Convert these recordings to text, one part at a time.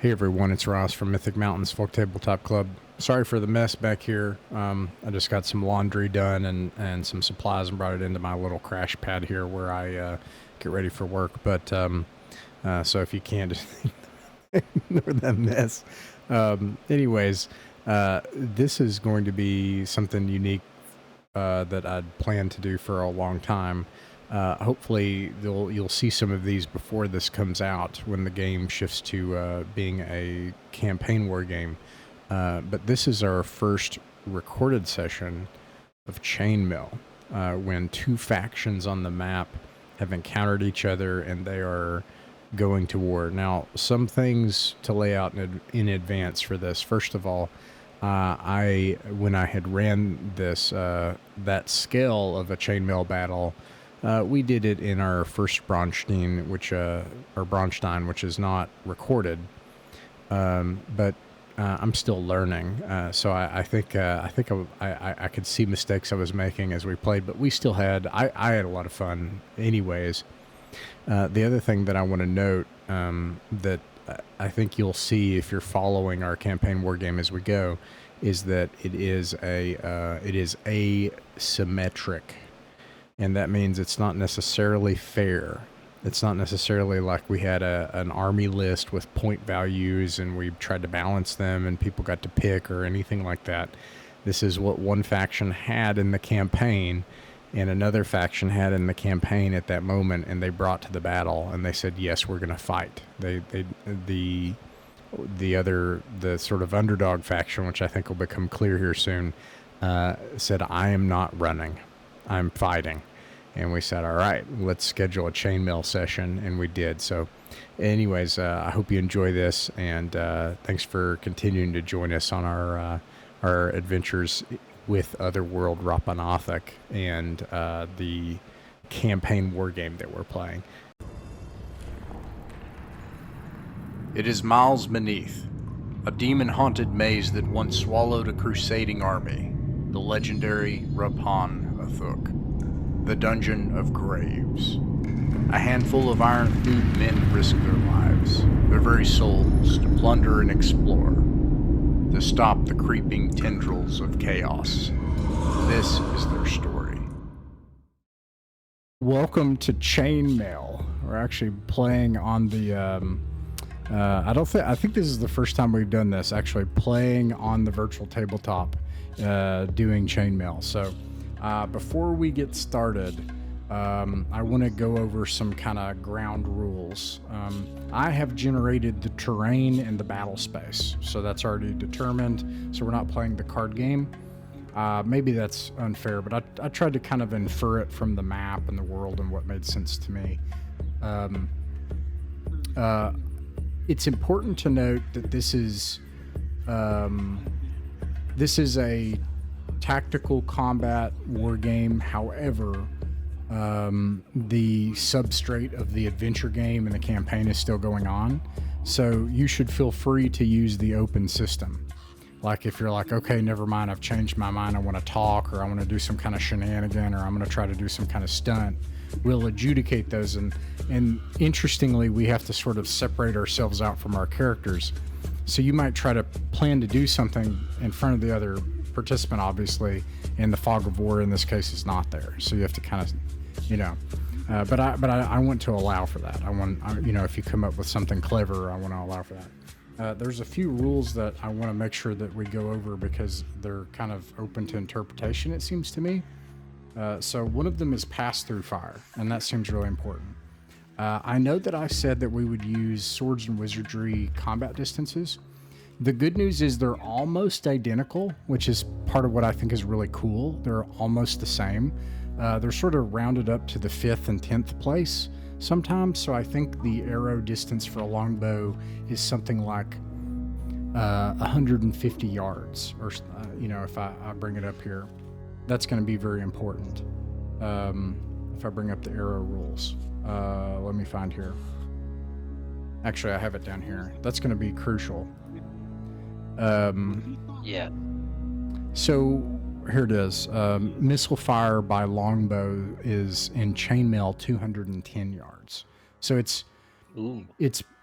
Hey everyone, it's Ross from Mythic Mountains Folk Tabletop Club. Sorry for the mess back here. I just got some laundry done and some supplies and brought it into my little crash pad here where I get ready for work. But so if you can't just ignore that mess. Anyways, this is going to be something unique that I'd planned to do for a long time. Hopefully you'll see some of these before this comes out when the game shifts to being a campaign war game. But this is our first recorded session of Chainmail, when two factions on the map have encountered each other and they are going to war. Now, some things to lay out in advance for this. First of all, when I had ran this, that scale of a chainmail battle, we did it in our first Braunstein, which is not recorded, but I'm still learning. So I think I could see mistakes I was making as we played, but we still had I had a lot of fun, anyways. The other thing that I want to note that I think you'll see if you're following our campaign war game as we go is that it is asymmetric. And that means it's not necessarily fair. It's not necessarily like we had an army list with point values and we tried to balance them and people got to pick or anything like that. This is what one faction had in the campaign and another faction had in the campaign at that moment, and they brought to the battle and they said, yes, we're going to fight. The sort of underdog faction, which I think will become clear here soon, said, I am not running. I'm fighting. And we said, all right, let's schedule a chainmail session, and we did. So anyways, I hope you enjoy this, and thanks for continuing to join us on our adventures with Otherworld Rappan Athuk and the campaign war game that we're playing. It is miles beneath, a demon-haunted maze that once swallowed a crusading army, the legendary Rappan Athuk. The Dungeon of Graves. A handful of iron-thewed men risk their lives, their very souls, to plunder and explore, to stop the creeping tendrils of chaos. This is their story. Welcome to Chainmail. We're actually playing on the, I think this is the first time we've done this, actually playing on the virtual tabletop, doing Chainmail. So, before we get started, I want to go over some kind of ground rules. I have generated the terrain and the battle space, so that's already determined, so we're not playing the card game. Maybe that's unfair, but I tried to kind of infer it from the map and the world and what made sense to me. It's important to note that this is a tactical combat war game. However, the substrate of the adventure game and the campaign is still going on, so you should feel free to use the open system. Like if you're like, okay, never mind, I've changed my mind, I want to talk, or I want to do some kind of shenanigan, or I'm going to try to do some kind of stunt, we'll adjudicate those. And interestingly, we have to sort of separate ourselves out from our characters. So you might try to plan to do something in front of the other participant, obviously, and the fog of war in this case is not there, so you have to kind of, but I want to allow for that. If you come up with something clever, I want to allow for that. There's a few rules that I want to make sure that we go over because they're kind of open to interpretation, it seems to me. So one of them is pass-through fire, and that seems really important. I know that I said that we would use swords and wizardry combat distances. The good news is they're almost identical, which is part of what I think is really cool. They're almost the same. They're sort of rounded up to the 5th and 10th place sometimes, so I think the arrow distance for a longbow is something like 150 yards, or if I bring it up here, that's going to be very important. If I bring up the arrow rules, let me find here. Actually, I have it down here. That's going to be crucial. Yeah. So here it is. Missile fire by longbow is in chainmail 210 yards. So it's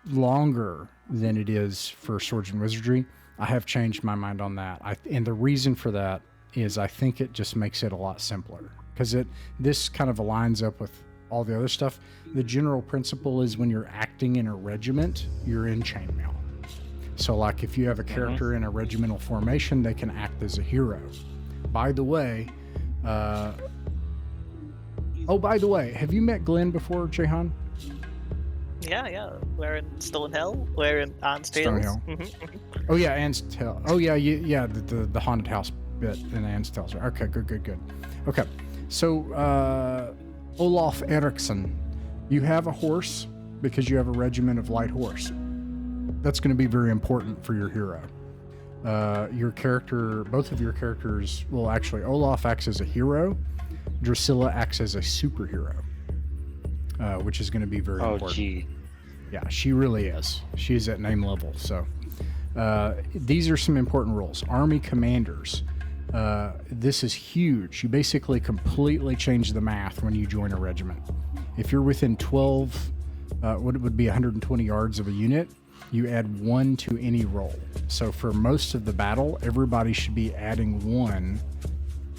longer than it is for Swords and Wizardry. I have changed my mind on that. And the reason for that is I think it just makes it a lot simpler, because this kind of aligns up with all the other stuff. The general principle is when you're acting in a regiment, you're in chainmail. So like if you have a character in a regimental formation, they can act as a hero. By the way, have you met Glenn before, Jehan? Yeah. We're in Stonehell. We're in Anne's Tales. Stonehill. Oh yeah, Anne's Tales. Oh yeah, the haunted house bit in Anne's Tales. Okay, good. Okay, so Olaf Eriksson, you have a horse because you have a regiment of light horse. That's going to be very important for your hero. Your character, both of your characters, well, actually, Olaf acts as a hero. Drusilla acts as a superhero, which is going to be very important. Gee. Yeah, she really is. She's at name level. So these are some important rules. Army commanders. This is huge. You basically completely change the math when you join a regiment. If you're within 12, what it would be 120 yards of a unit, you add 1 to any roll. So for most of the battle, everybody should be adding 1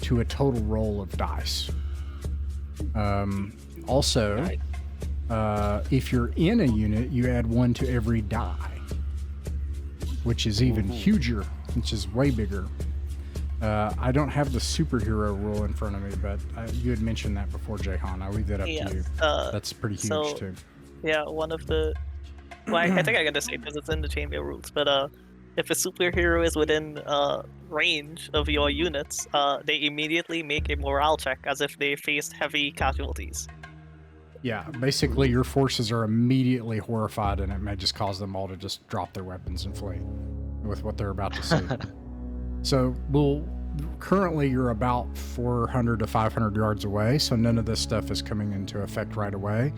to a total roll of dice. Also, if you're in a unit, you add 1 to every die, which is even huger, which is way bigger. I don't have the superhero rule in front of me, but you had mentioned that before, Jehan. I'll leave that up to you. That's pretty huge, too. Yeah, one of the... Well, I think I gotta say because it's in the chainmail rules, but if a superhero is within range of your units, they immediately make a morale check as if they faced heavy casualties. Yeah, basically your forces are immediately horrified, and it may just cause them all to just drop their weapons and flee with what they're about to see. So, currently you're about 400 to 500 yards away, so none of this stuff is coming into effect right away.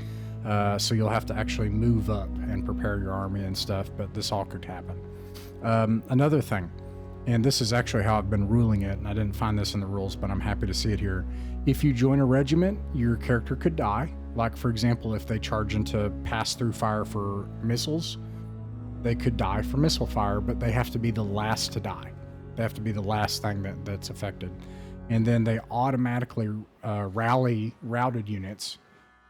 So you'll have to actually move up and prepare your army and stuff, but this all could happen. Another thing, and this is actually how I've been ruling it, and I didn't find this in the rules, but I'm happy to see it here. If you join a regiment, your character could die. Like, for example, if they charge into pass-through fire for missiles, they could die from missile fire, but they have to be the last to die. They have to be the last thing that's affected. And then they automatically rally routed units,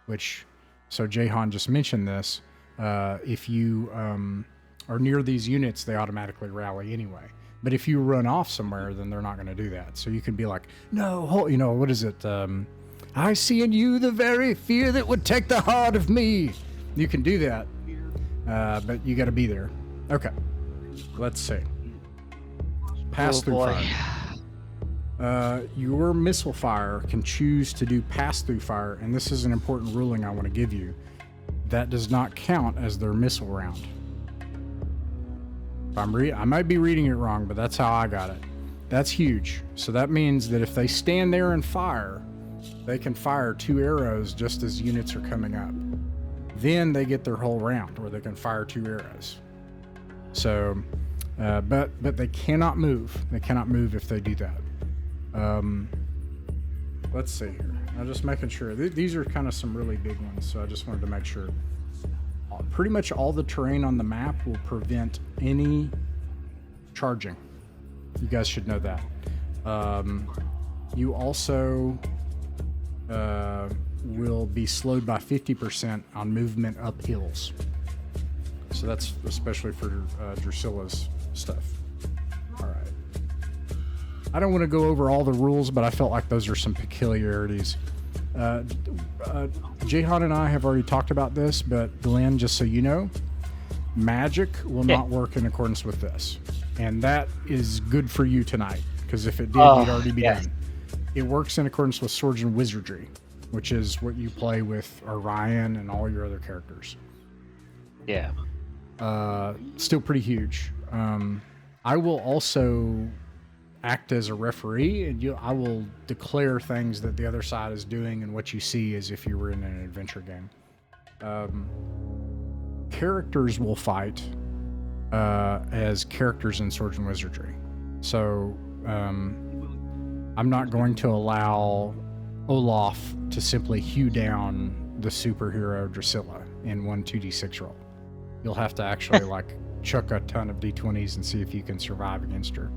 which... So Jehan just mentioned this. If you are near these units, they automatically rally anyway. But if you run off somewhere, then they're not going to do that. So you can be like, no, what is it? I see in you the very fear that would take the heart of me. You can do that, but you got to be there. Okay, let's see. Pass-through fire. Your missile fire can choose to do pass-through fire, and this is an important ruling I want to give you. That does not count as their missile round. I might be reading it wrong, but that's how I got it. That's huge. So that means that if they stand there and fire, they can fire 2 arrows just as units are coming up. Then they get their whole round, where they can fire 2 arrows. So, but they cannot move. They cannot move if they do that. Let's see here. I'm just making sure. These are kind of some really big ones, so I just wanted to make sure. Pretty much all the terrain on the map will prevent any charging. You guys should know that. You also will be slowed by 50% on movement up hills. So that's especially for Drusilla's stuff. All right. I don't want to go over all the rules, but I felt like those are some peculiarities. Jehan and I have already talked about this, but Glenn, just so you know, magic will not work in accordance with this. And that is good for you tonight, because if it did, you'd already be done. It works in accordance with Swords and Wizardry, which is what you play with Orion and all your other characters. Yeah. Still pretty huge. I will also act as a referee, and I will declare things that the other side is doing and what you see as if you were in an adventure game. Characters will fight as characters in Swords and Wizardry. So I'm not going to allow Olaf to simply hew down the superhero Drusilla in one 2d6 roll. You'll have to actually like chuck a ton of d20s and see if you can survive against her.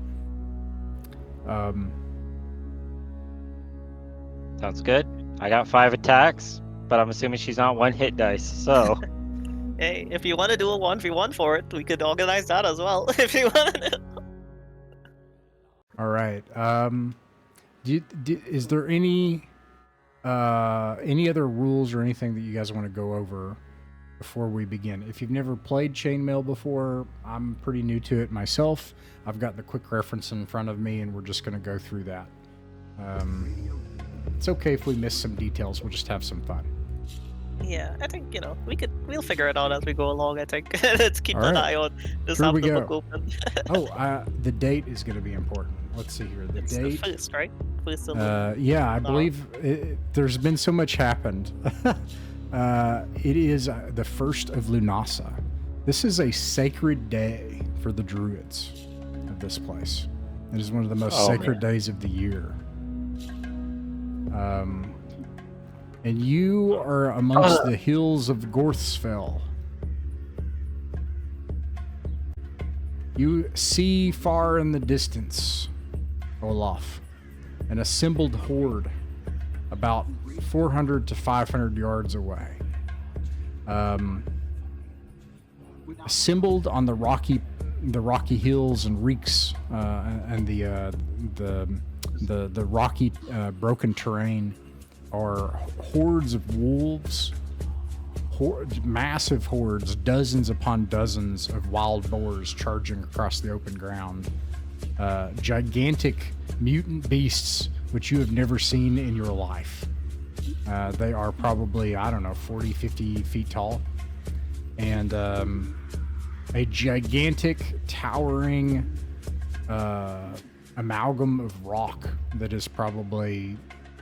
Sounds good. I got 5 attacks, but I'm assuming she's not 1 hit dice, so... Hey, if you want to do a 1v1 for it, we could organize that as well, if you want to. All right. Is there any other rules or anything that you guys want to go over before we begin? If you've never played Chainmail before, I'm pretty new to it myself. I've got the quick reference in front of me, and we're just going to go through that. It's okay if we miss some details. We'll just have some fun. Yeah, I think, we'll figure it out as we go along, I think. Let's keep an eye on this. Here Have we the go. book open. The date is going to be important. Let's see here. The It's date. the first, right? First of the... Yeah, I believe there's been so much happened. It is the 1st of Lunasa. This is a sacred day for the druids of this place. It is one of the most sacred days of the year. And you are amongst the hills of Gorthsfell. You see far in the distance, Olaf, an assembled horde about 400 to 500 yards away. Assembled on the rocky hills and reeks and the rocky broken terrain are hordes of wolves, massive hordes, dozens upon dozens of wild boars charging across the open ground. Gigantic mutant beasts which you have never seen in your life. They are probably, 40, 50 feet tall. And a gigantic, towering amalgam of rock that is probably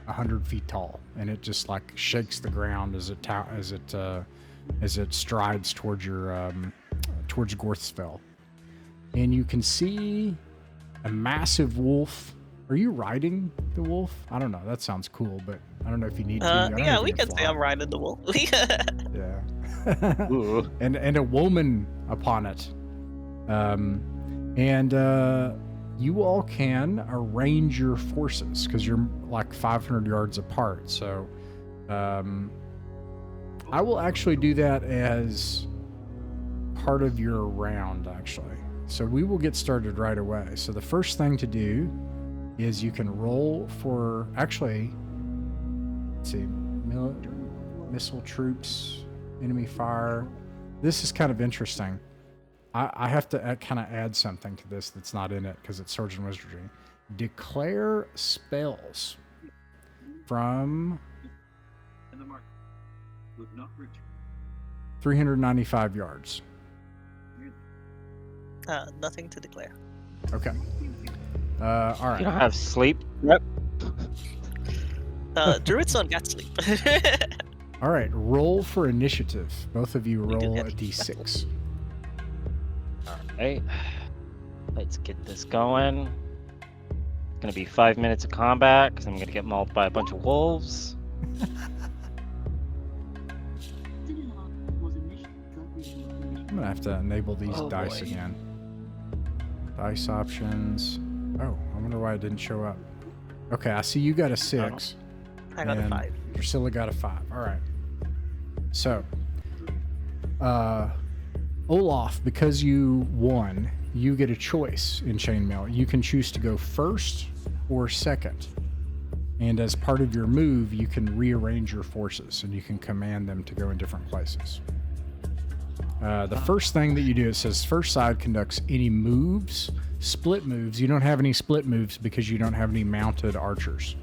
100 feet tall, and it just like shakes the ground as it strides towards towards Gorthsfell. And you can see a massive wolf. Are you riding the wolf? I don't know. That sounds cool, but I don't know if you need to. Yeah, we can say I'm riding the wolf. Yeah. and a woman upon it. You all can arrange your forces because you're like 500 yards apart. So I will actually do that as part of your round, actually. So we will get started right away. So the first thing to do is you can roll for, actually, let's see, missile troops, enemy fire. This is kind of interesting. I have to kind of add something to this that's not in it because it's Sword and Wizardry. Declare spells from 395 yards. Nothing to declare. Okay. All right. You don't have sleep? Yep. Druids don't get sleep. All right. Roll for initiative. Both of you roll a d6. Alright, let's get this going. It's gonna be 5 minutes of combat because I'm gonna get mauled by a bunch of wolves. I'm gonna have to enable these dice again. Dice options. Oh, I wonder why it didn't show up. Okay, I see you got a 6. I got a 5. Priscilla got a 5. All right. So, Olaf, because you won, you get a choice in Chainmail. You can choose to go first or second. And as part of your move, you can rearrange your forces and you can command them to go in different places. The first thing that you do, it says first side conducts any moves, split moves. You don't have any split moves because you don't have any mounted archers.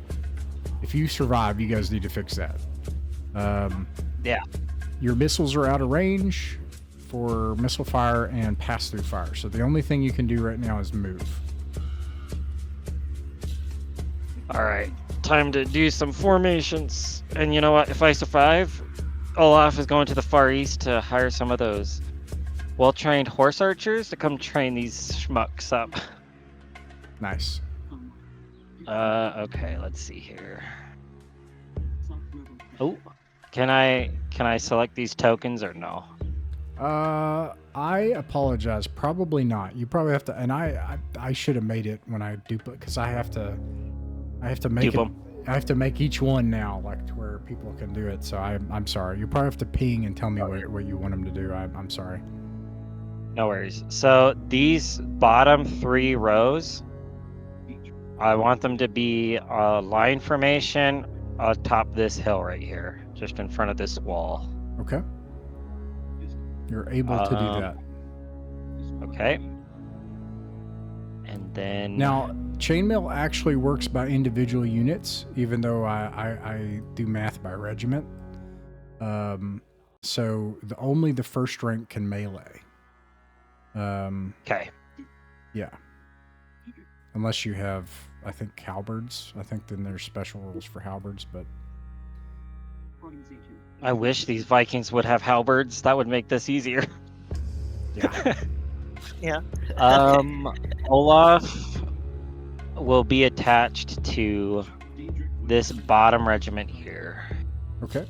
If you survive, you guys need to fix that. Yeah. Your missiles are out of range for missile fire and pass-through fire. So the only thing you can do right now is move. Alright, time to do some formations. And you know what? If I survive, Olaf is going to the Far East to hire some of those well-trained horse archers to come train these schmucks up. Nice. Okay, let's see here. Oh, can I select these tokens or no? I apologize. Probably not. You probably have to, and I should have made it when I duplicate, because I have to make Dupe 'em. I have to make each one now, like to where people can do it. So I'm sorry. You probably have to ping and tell me what you want them to do. I'm sorry. No worries. So these bottom 3 rows, I want them to be a line formation atop this hill right here, just in front of this wall. Okay. You're able to do that. Okay. And then Now, Chainmail actually works by individual units, even though I do math by regiment. So only the first rank can melee. okay. Yeah. Unless you have, I think, halberds. I think then there's special rules for halberds, but I wish these Vikings would have halberds. That would make this easier. yeah. Yeah. Olaf will be attached to this bottom regiment here. Okay.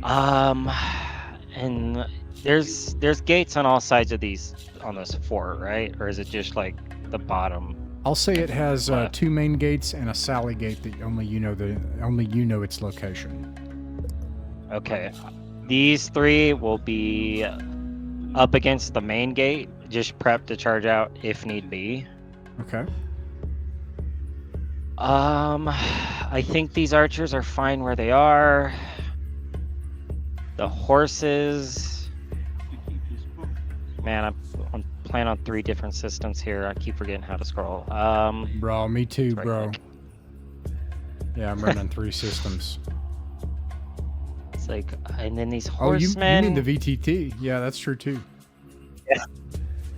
And there's gates on all sides of these, on this fort, right? Or is it just like the bottom? I'll say it has 2 main gates and a sally gate that only you know its location. Okay. These 3 will be up against the main gate, just prep to charge out if need be. Okay. I think these archers are fine where they are. The horses, man, I'm playing on 3 different systems here. I keep forgetting how to scroll. Bro, me too, right bro. click. Yeah, I'm running 3 systems. It's like, and then these Oh, you horsemen. mean the VTT? Yeah, that's true too.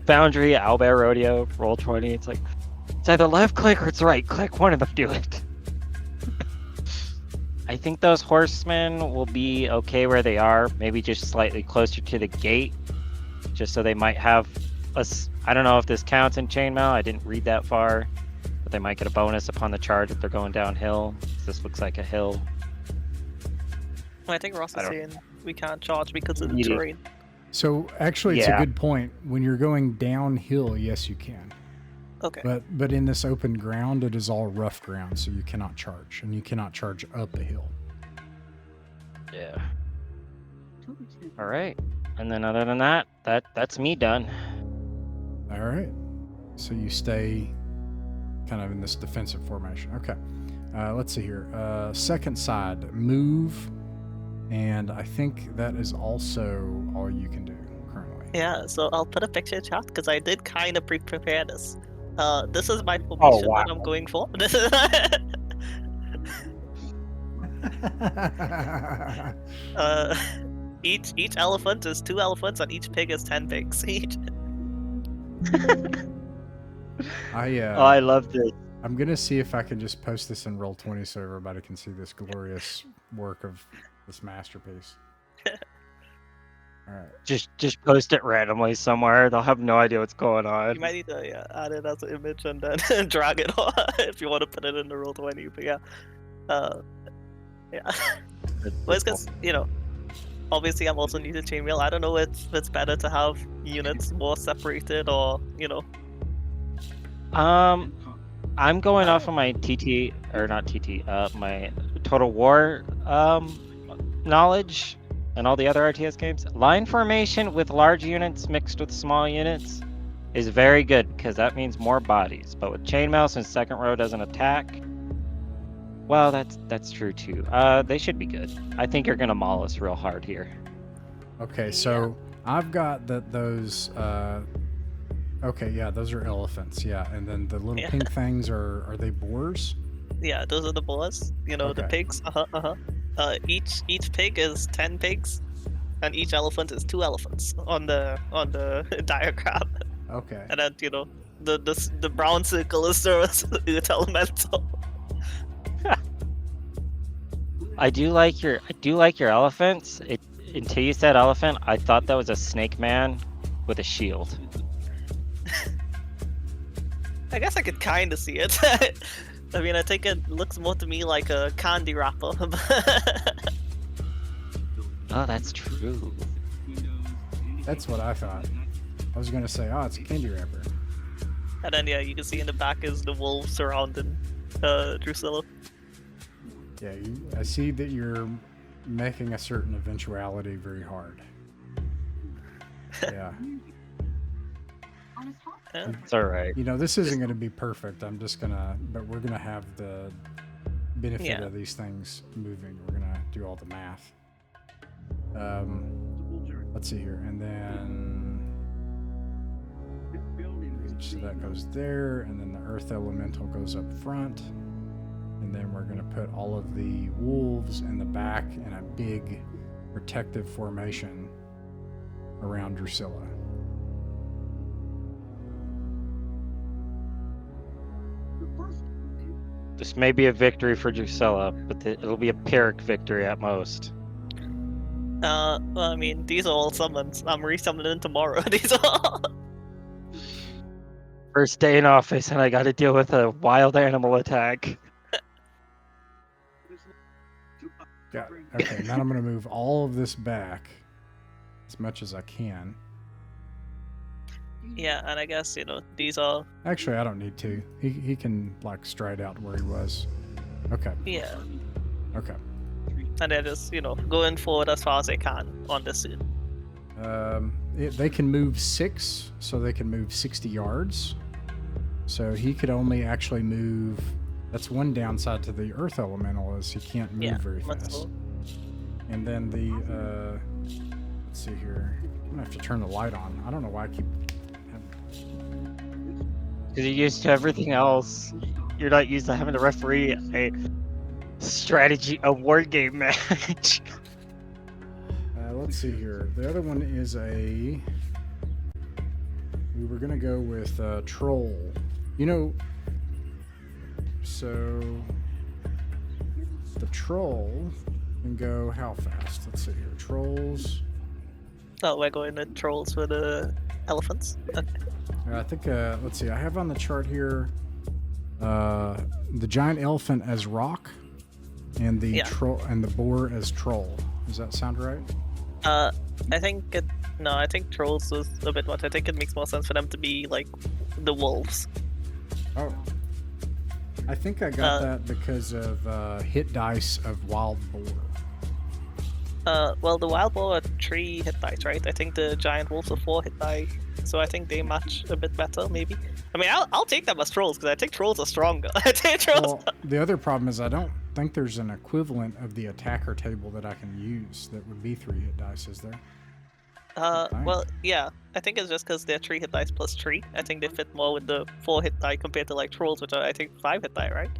Foundry, Owlbear Rodeo, Roll20. It's like, it's either left click or it's right click. One of them do it. I think those horsemen will be okay where they are. Maybe just slightly closer to the gate, just so they might have us. I don't know if this counts in Chainmail. I didn't read that far, but they might get a bonus upon the charge if they're going downhill. This looks like a hill. I think Ross is saying we can't charge because of the Immediate. terrain. So actually, it's Yeah. a good point. When you're going downhill, yes, you can. Okay. But in this open ground, it is all rough ground, so you cannot charge, and you cannot charge up a hill. Yeah. All right. And then other than that, that's me done. All right. So you stay kind of in this defensive formation. Okay. Let's see here. Second side, move. And I think that is also all you can do currently. Yeah, so I'll put a picture in chat because I did kind of prepare this. This is my formation wow. that I'm going for. Each elephant is 2 elephants and each pig is 10 pigs each. I love this. I'm gonna see if I can just post this in Roll20 so everybody can see this glorious work of this masterpiece. All right. Just post it randomly somewhere. They'll have no idea what's going on. You might need to add it as an image and then drag it on if you want to put it in the Roll20. But yeah, yeah. Well, it's because obviously I'm also new to Chainmail. I don't know if it's better to have units more separated or I'm going off of my TT or not TT, my Total War knowledge and all the other RTS games. Line formation with large units mixed with small units is very good because that means more bodies. But with Chainmail, since second row doesn't attack, well, that's true too. They should be good. I think you're gonna maul us real hard here. Okay, so I've got those. Okay, yeah, those are elephants. Yeah, and then the little pink things are they boars? Yeah, those are the boars. The Okay. pigs. Each pig is 10 pigs, and each elephant is 2 elephants on the diagram. Okay. And then the brown circle is the earth elemental. I do like your elephants. Until you said elephant, I thought that was a snake man with a shield. I guess I could kind of see it. I mean, I think it looks more to me like a candy wrapper. Oh, that's true. That's what I thought. I was gonna say, oh, it's a candy wrapper. And then yeah, you can see in the back is the wolves surrounding Drusilla. Yeah, I see that you're making a certain eventuality very hard. Yeah. Yeah. It's all right. You know, this isn't going to be perfect. But we're going to have the benefit of these things moving. We're going to do all the math. Let's see here. And then so that goes there. And then the earth elemental goes up front. And then we're going to put all of the wolves in the back in a big protective formation around Drusilla. This may be a victory for Drusilla, but it'll be a Pyrrhic victory at most. Well, I mean, these are all summons. I'm resummoning tomorrow. These are all... First day in office, and I got to deal with a wild animal attack. Got it. Okay, now I'm going to move all of this back as much as I can. Yeah, and I guess, you know, these are... Actually, I don't need to. He can, like, stride out where he was. Okay. Yeah. Okay. And they're just, you know, going forward as far as they can on this suit. They can move 6, so they can move 60 yards. So he could only actually move... That's one downside to the earth elemental is he can't move very fast. Cool. And then the... let's see here. I'm going to have to turn the light on. I don't know why I keep... Because you're used to everything else. You're not used to having to referee a wargame match. Let's see here. The other one is we were going to go with troll. You know, so the troll can go how fast? Let's see here. Trolls. Oh, we're going to trolls for the elephants. Okay. I think, let's see, I have on the chart here the giant elephant as rock and the troll and the boar as troll. Does that sound right? I think I think trolls was a bit much. I think it makes more sense for them to be like the wolves. Oh. I think I got that because of hit dice of wild boar. Well, the wild boar are 3 hit dice, right? I think the giant wolves are 4 hit dice, so I think they match a bit better, maybe. I mean, I'll take them as trolls because I think trolls are stronger. I think trolls. Well, the other problem is I don't think there's an equivalent of the attacker table that I can use that would be 3 hit dice, is there? Well, yeah. I think it's just because they're 3 hit dice plus 3. I think they fit more with the 4 hit die compared to like trolls, which are I think 5 hit die, right?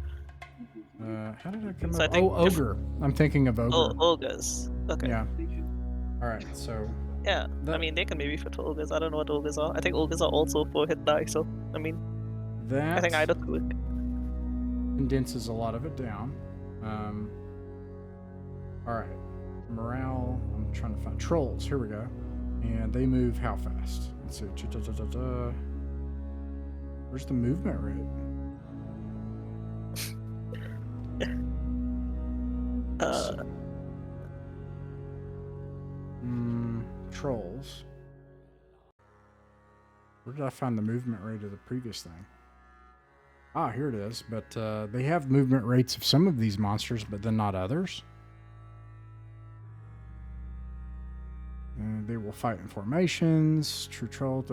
How did I come So up? I think ogre. I'm thinking of ogre. Oh, ogres. Okay. Yeah. All right. So. Yeah. I mean, they can maybe fit ogres. I don't know what ogres are. I think ogres are also 4 hit die. So I mean, that I think either could. condenses a lot of it down. All right. Morale. I'm trying to find trolls. Here we go. And they move how fast? Let's see. Where's the movement rate? Trolls. Where did I find the movement rate of the previous thing? Ah, here it is. But they have movement rates of some of these monsters, but then not others. They will fight in formations. True troll.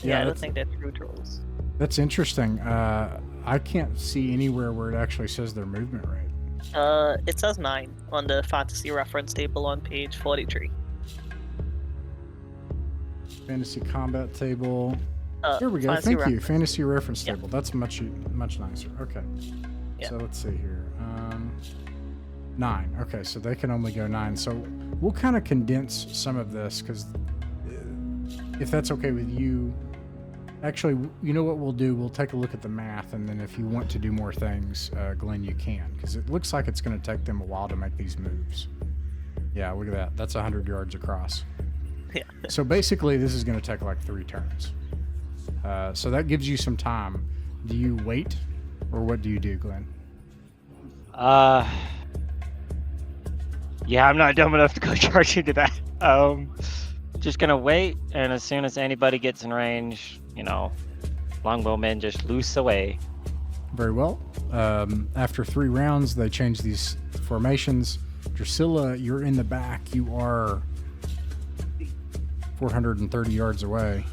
Yeah, I don't think they're true trolls. That's interesting. I can't see anywhere where it actually says their movement rate. It says 9 on the fantasy reference table on page 43. Fantasy combat table. Here we go. Fantasy Thank you. reference. Fantasy reference table. That's much nicer. Okay. Yeah. So let's see here. 9. Okay, so they can only go 9. So we'll kind of condense some of this because if that's okay with you, actually, you know what we'll do? We'll take a look at the math, and then if you want to do more things, Glenn, you can, because it looks like it's going to take them a while to make these moves. Yeah, look at that. That's 100 yards across. Yeah. So basically, this is going to take like 3 turns. So that gives you some time. Do you wait, or what do you do, Glenn? Yeah, I'm not dumb enough to go charge into that. Just gonna wait, and as soon as anybody gets in range, longbowmen just loose away. Very well. After 3 rounds, they change these formations. Drusilla, you're in the back. You are 430 yards away.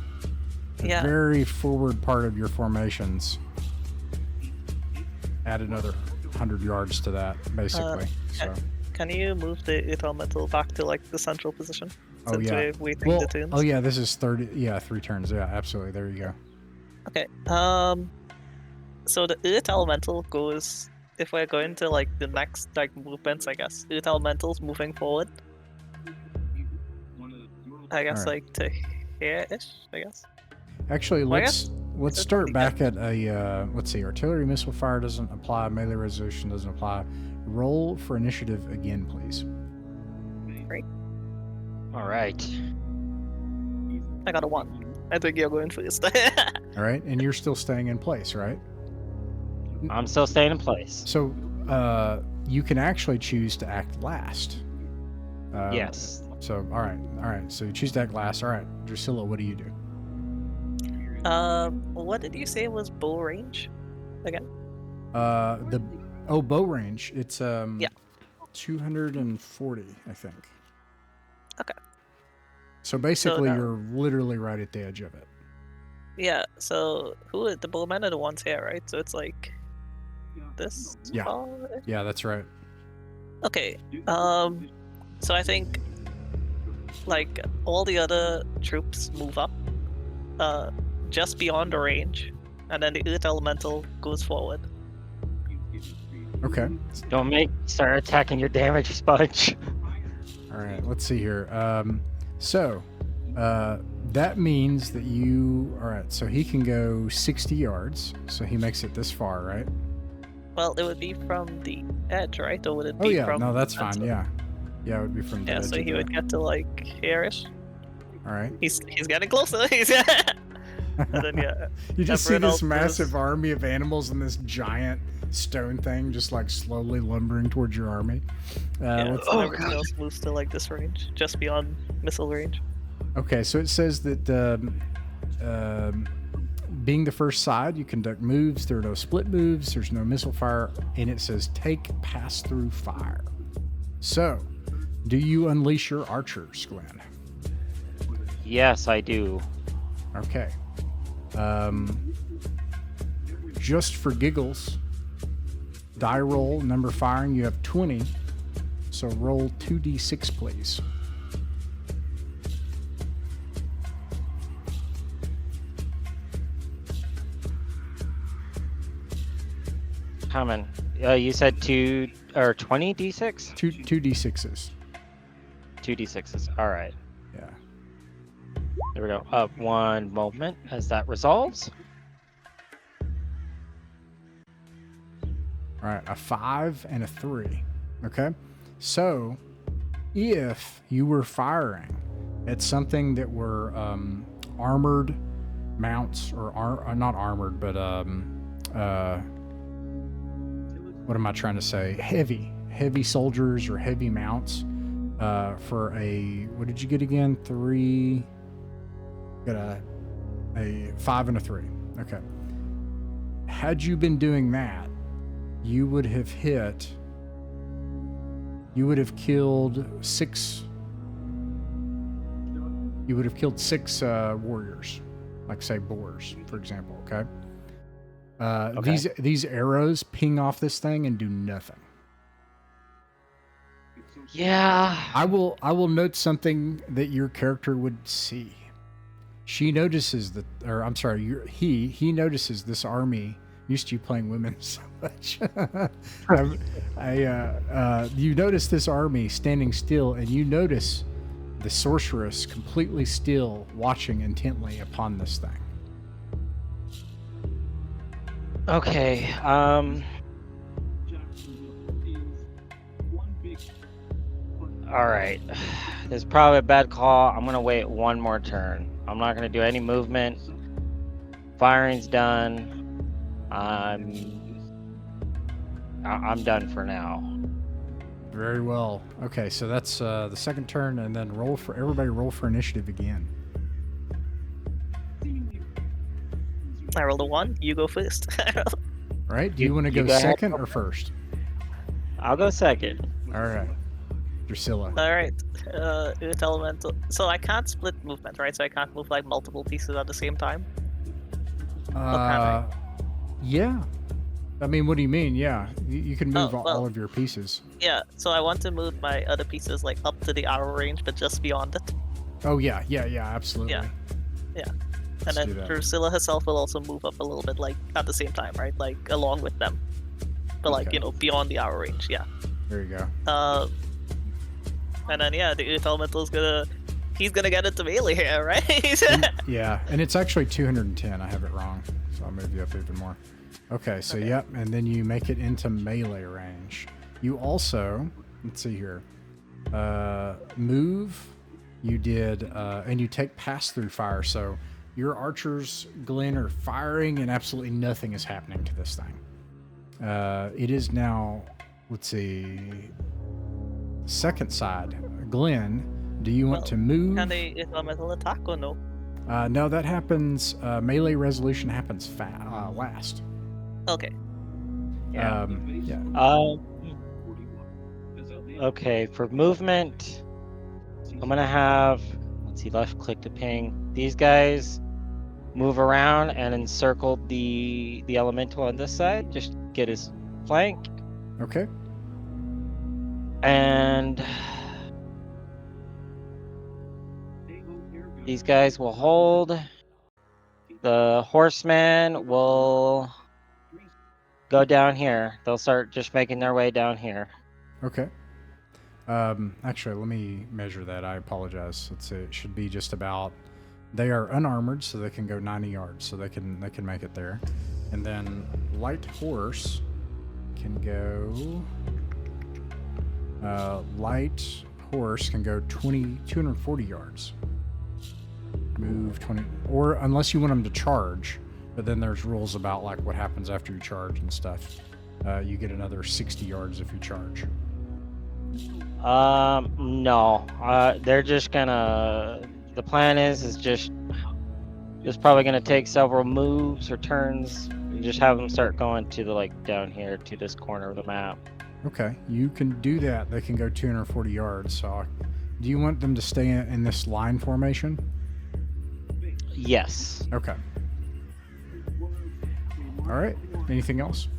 The Yeah. very forward part of your formations. Add another 100 yards to that, basically. So. Can you move the elemental back to like the central position? Oh Since yeah. we're waiting the turns. Oh yeah. This is 30. Yeah, 3 turns. Yeah, absolutely. There you go. Okay. So the Earth Elemental goes. If we're going to like the next like movements, I guess Earth Elemental's moving forward. I guess Alright. like to here-ish. I guess. Actually, Well, I let's that's start pretty back at a. Let's see. Artillery missile fire doesn't apply. Melee resolution doesn't apply. Roll for initiative again, please. All right. I got a 1. I think you're going first. All right, and you're still staying in place, right? I'm still staying in place. So, you can actually choose to act last. Yes. So, all right. So you choose to act last. All right, Drusilla, what do you do? What did you say was bow range? Again? Bow range. It's 240, I think. Okay. So basically, now- you're literally right at the edge of it. Yeah. So the bowmen are the ones here, right? So it's like this. Yeah. far? Yeah, that's right. Okay. So I think like all the other troops move up, just beyond the range, and then the Earth Elemental goes forward. Okay. Don't start attacking your damage sponge. All right. Let's see here. That means that you. All right. So he can go 60 yards. So he makes it this far, right? Well, it would be from the edge, right? Or would it be Oh yeah. from? No, that's fine. center? Yeah. Yeah, it would be from the Yeah. edge So of he the- would get to like here-ish. All right. He's getting closer. He's and then yeah. You just see everyone this else massive goes- army of animals and this giant stone thing just like slowly lumbering towards your army. Yeah, Let's- and everything else moves to like this range, just beyond missile range. Okay, so it says that being the first side, you conduct moves. There are no split moves. There's no missile fire, and it says take pass-through fire. So, do you unleash your archers, Glenn? Yes, I do. Okay. Just for giggles, die roll number firing. You have 20, so roll 2d6, please. Coming. You said 2 or 20 d6? 2d6s. 2 d6s. All right. Yeah. There we go. Up one moment as that resolves. All right, a 5 and a 3. Okay, so if you were firing at something that were armored mounts, or not armored, but what am I trying to say? Heavy soldiers or heavy mounts. For a, what did you get again? 3. Got a 5 and a 3. Okay. Had you been doing that, you would have killed 6. You would have killed 6 warriors, like say boars, for example. Okay. Okay. These arrows ping off this thing and do nothing. Yeah. I will note something that your character would see. She notices that, or I'm sorry, he notices this army. Used to you playing women so much. You notice this army standing still, and you notice the sorceress completely still, watching intently upon this thing. Okay. All right. This is probably a bad call. I'm gonna wait one more turn. I'm not gonna do any movement. Firing's done. I'm done for now. Very well. Okay, so that's the second turn, and then everybody roll for initiative again. I rolled a 1. You go first. All right. Do you want to go go ahead. second or first? I'll go second. All right. Drusilla. All right. Earth elemental. So I can't split movement, right? So I can't move like multiple pieces at the same time. Yeah. I mean, what do you mean? Yeah, you can move well, all of your pieces. Yeah. So I want to move my other pieces like up to the arrow range, but just beyond it. Oh yeah, absolutely. Yeah. Let's And do then that. Drusilla herself will also move up a little bit, like at the same time, right? Like along with them, but like Okay. beyond the arrow range. Yeah. There you go. And then the Earth Elemental's he's gonna get into melee here, right? Yeah, and it's actually 210. I have it wrong, so I'll move you up even more. Okay, so Okay. yep, and then you make it into melee range. You also, let's see here, move. You did, and you take pass-through fire. So your archers, Glenn, are firing, and absolutely nothing is happening to this thing. It is now, let's see, second side. Glenn, do you want to move? Can the Earth Elemental attack or no? No, that happens. Melee resolution happens last. Okay. Yeah. Yeah. Okay, for movement, I'm gonna have, let's see, left click to ping. These guys move around and encircle the elemental on this side. Just get his flank. Okay. And these guys will hold. The horsemen will go down here. They'll start just making their way down here. Okay. Actually, let me measure that. I apologize. Let's see. It should be just about. They are unarmored, so they can go 90 yards, so they can make it there. And then light horse can go. Light horse can go 240 yards. Move 20, or unless you want them to charge, but then there's rules about like what happens after you charge and stuff. You get another 60 yards if you charge. No. They're just gonna. The plan is just probably gonna take several moves or turns. And just have them start going to the down here to this corner of the map. Okay, you can do that. They can go 240 yards. So, do you want them to stay in this line formation? Yes. Okay. All right. Anything else?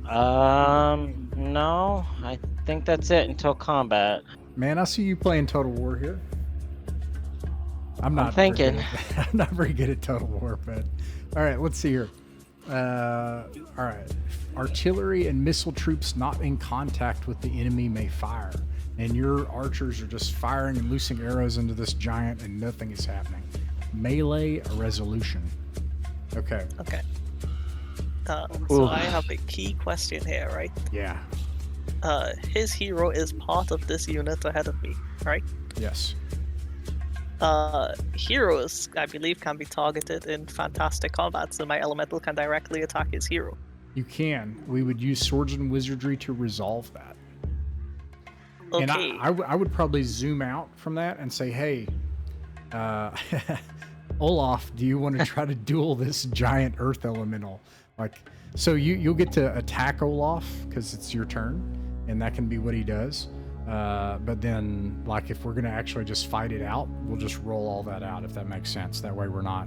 No. I think that's it until combat. Man, I see you playing Total War here. I'm not thinking. I'm not very good at Total War, but all right. Let's see here. All right. Artillery and missile troops not in contact with the enemy may fire, and your archers are just firing and loosing arrows into this giant, and nothing is happening. Melee resolution. Okay. Okay. So I have a key question here, right? Yeah. His hero is part of this unit ahead of me, right? Yes. Heroes, I believe, can be targeted in fantastic combat, so my elemental can directly attack his hero. You can. We would use swords and wizardry to resolve that. Okay. And I would probably zoom out from that and say, hey, Olaf, do you want to try to duel this giant earth elemental? So you'll get to attack Olaf because it's your turn, and that can be what he does. But then, if we're going to actually just fight it out, we'll just roll all that out, if that makes sense. That way we're not,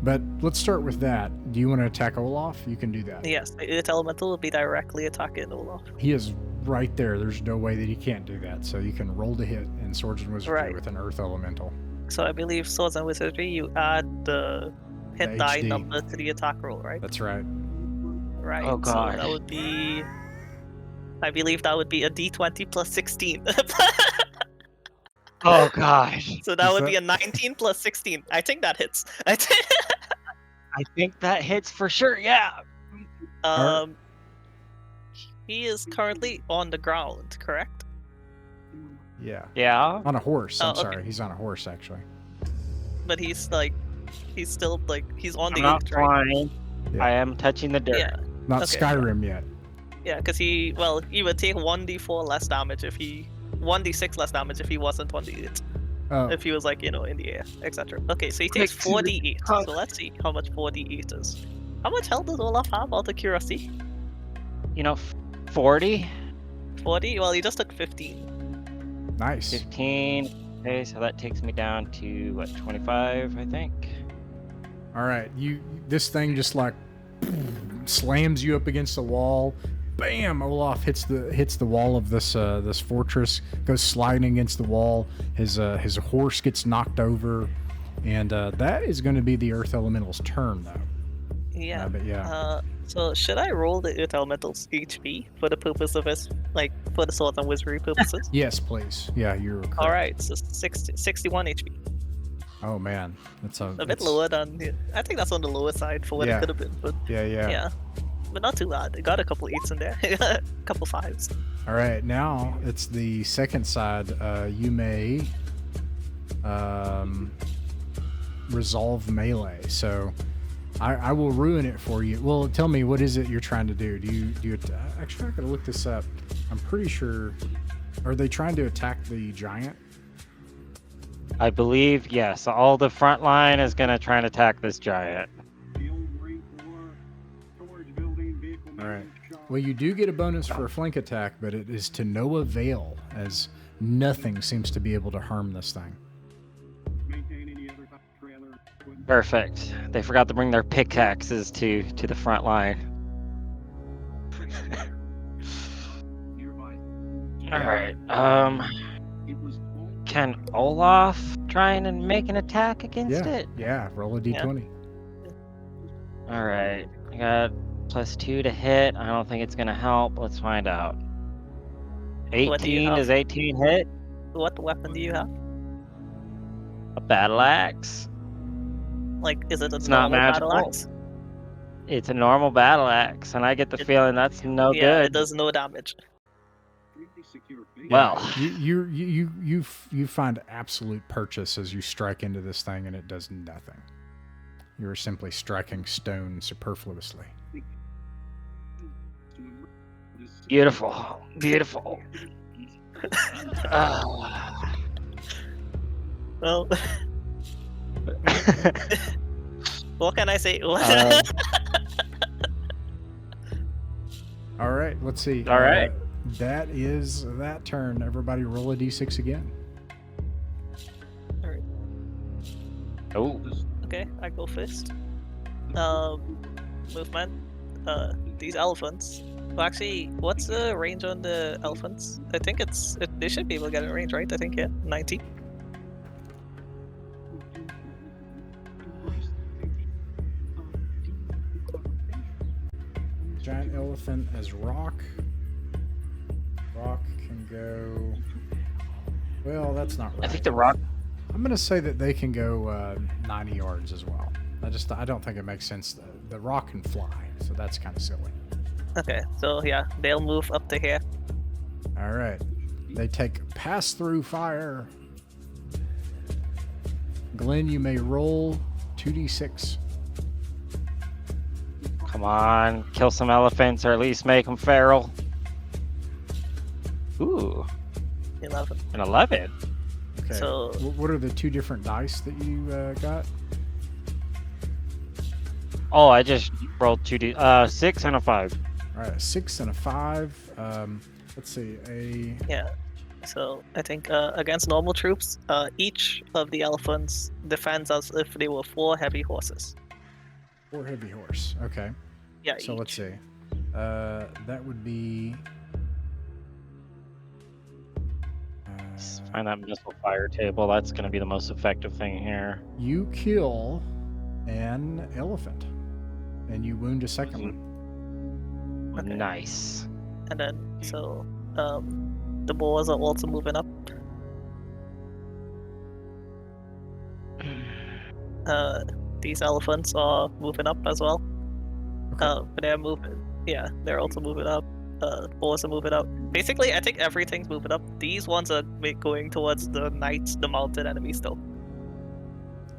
But let's start with that. Do you want to attack Olaf? You can do that. Yes, the Earth Elemental will be directly attacking Olaf. He is right there. There's no way that he can't do that. So you can roll to hit in Swords and Wizardry with an Earth Elemental. So I believe Swords and Wizardry, you add the hit die HD. number to the attack roll, right? That's right. Right. Oh, God. So that would be... I believe that would be a d20 plus 16. Oh gosh. So that Is would that- be a 19 plus 16. I think that hits. I think that hits for sure. Yeah. He is currently on the ground, correct? Yeah. Yeah. On a horse. I'm Oh, okay. sorry. He's on a horse, actually. But he's still he's on I'm the not earth, right? flying. Yeah. I am touching the dirt. Yeah. Not Okay. Skyrim yet. Yeah, because he would take 1d4 less damage if he 1d6 less damage if he wasn't 1d8. Oh, If he was like, in the air, etc. Okay, so he takes Quick to the 4d8. top. So let's see how much 4d8 is. How much health does Olaf have out of curiosity? 40, 40? Well, he just took 15. nice. 15. Okay, so that takes me down to what, 25, I think. All right, this thing just like slams you up against the wall. Bam! Olaf hits the wall of this fortress, goes sliding against the wall. His horse gets knocked over, and that is going to be the Earth Elemental's turn, though. Yeah. But yeah. So should I roll the Earth Elemental's HP for the purpose of his, for the Swords and Wizardry purposes? Yes, please. Yeah, you're correct. All right, so 61 HP. Oh man, that's A bit lower than. I think that's on the lower side for what it could have been, but Yeah. but not too bad. It got a couple 8s in there, a couple 5s. All right, now it's the second side. You may resolve melee. So I will ruin it for you. Well, tell me, what is it you're trying to do? Do you actually, I gotta look this up. I'm pretty sure. Are they trying to attack the giant? I believe, yes. All the front line is going to try and attack this giant. All right. Well, you do get a bonus for a flank attack, but it is to no avail, as nothing seems to be able to harm this thing. Perfect. They forgot to bring their pickaxes to the front line. All right. Can Olaf try and make an attack against it? Yeah, roll a d20. All right. I got +2 to hit. I don't think it's going to help. Let's find out. 18, does 18 hit? What weapon do you have? A battle axe. Is it a It's not normal magical. battle axe? It's a normal battle axe, and I get the feeling that's no Yeah, good. it does no damage. Well, you find absolute purchase as you strike into this thing, and it does nothing. You are simply striking stone superfluously. beautiful. Well, what can I say? All right, let's see. All right. That is that turn. Everybody roll a d6 again. Alright. Oh, Okay, I go first. Movement. These elephants. Well, actually, what's the range on the elephants? I think they should be able to get in range, right? I think, yeah, 90. Giant elephant as rock. Rock can go. Well, that's not right. I think the rock. I'm gonna say that they can go 90 yards as well. I don't think it makes sense. The rock can fly, so that's kind of silly. Okay, so yeah, they'll move up to here. All right, they take pass-through fire. Glenn, you may roll 2d6. Come on, kill some elephants, or at least make them feral. Ooh, 11. an 11. Okay. So- What are the two different dice that you got? Oh, I just rolled 2d, 6 and a 5. All right, a 6 and a 5. Let's see, Yeah. So I think against normal troops, each of the elephants defends as if they were 4 heavy horses. 4 heavy horse. Okay. Yeah. So let's each. see. That would be. Find that missile fire table. That's going to be the most effective thing here. You kill an elephant, and you wound a second one. Okay. Nice. And then so the boars are also moving up. These elephants are moving up as well. Okay. But they're moving. Yeah, they're also moving up. Boars are moving up. Basically, I think everything's moving up. These ones are going towards the knights, the mounted enemies, still.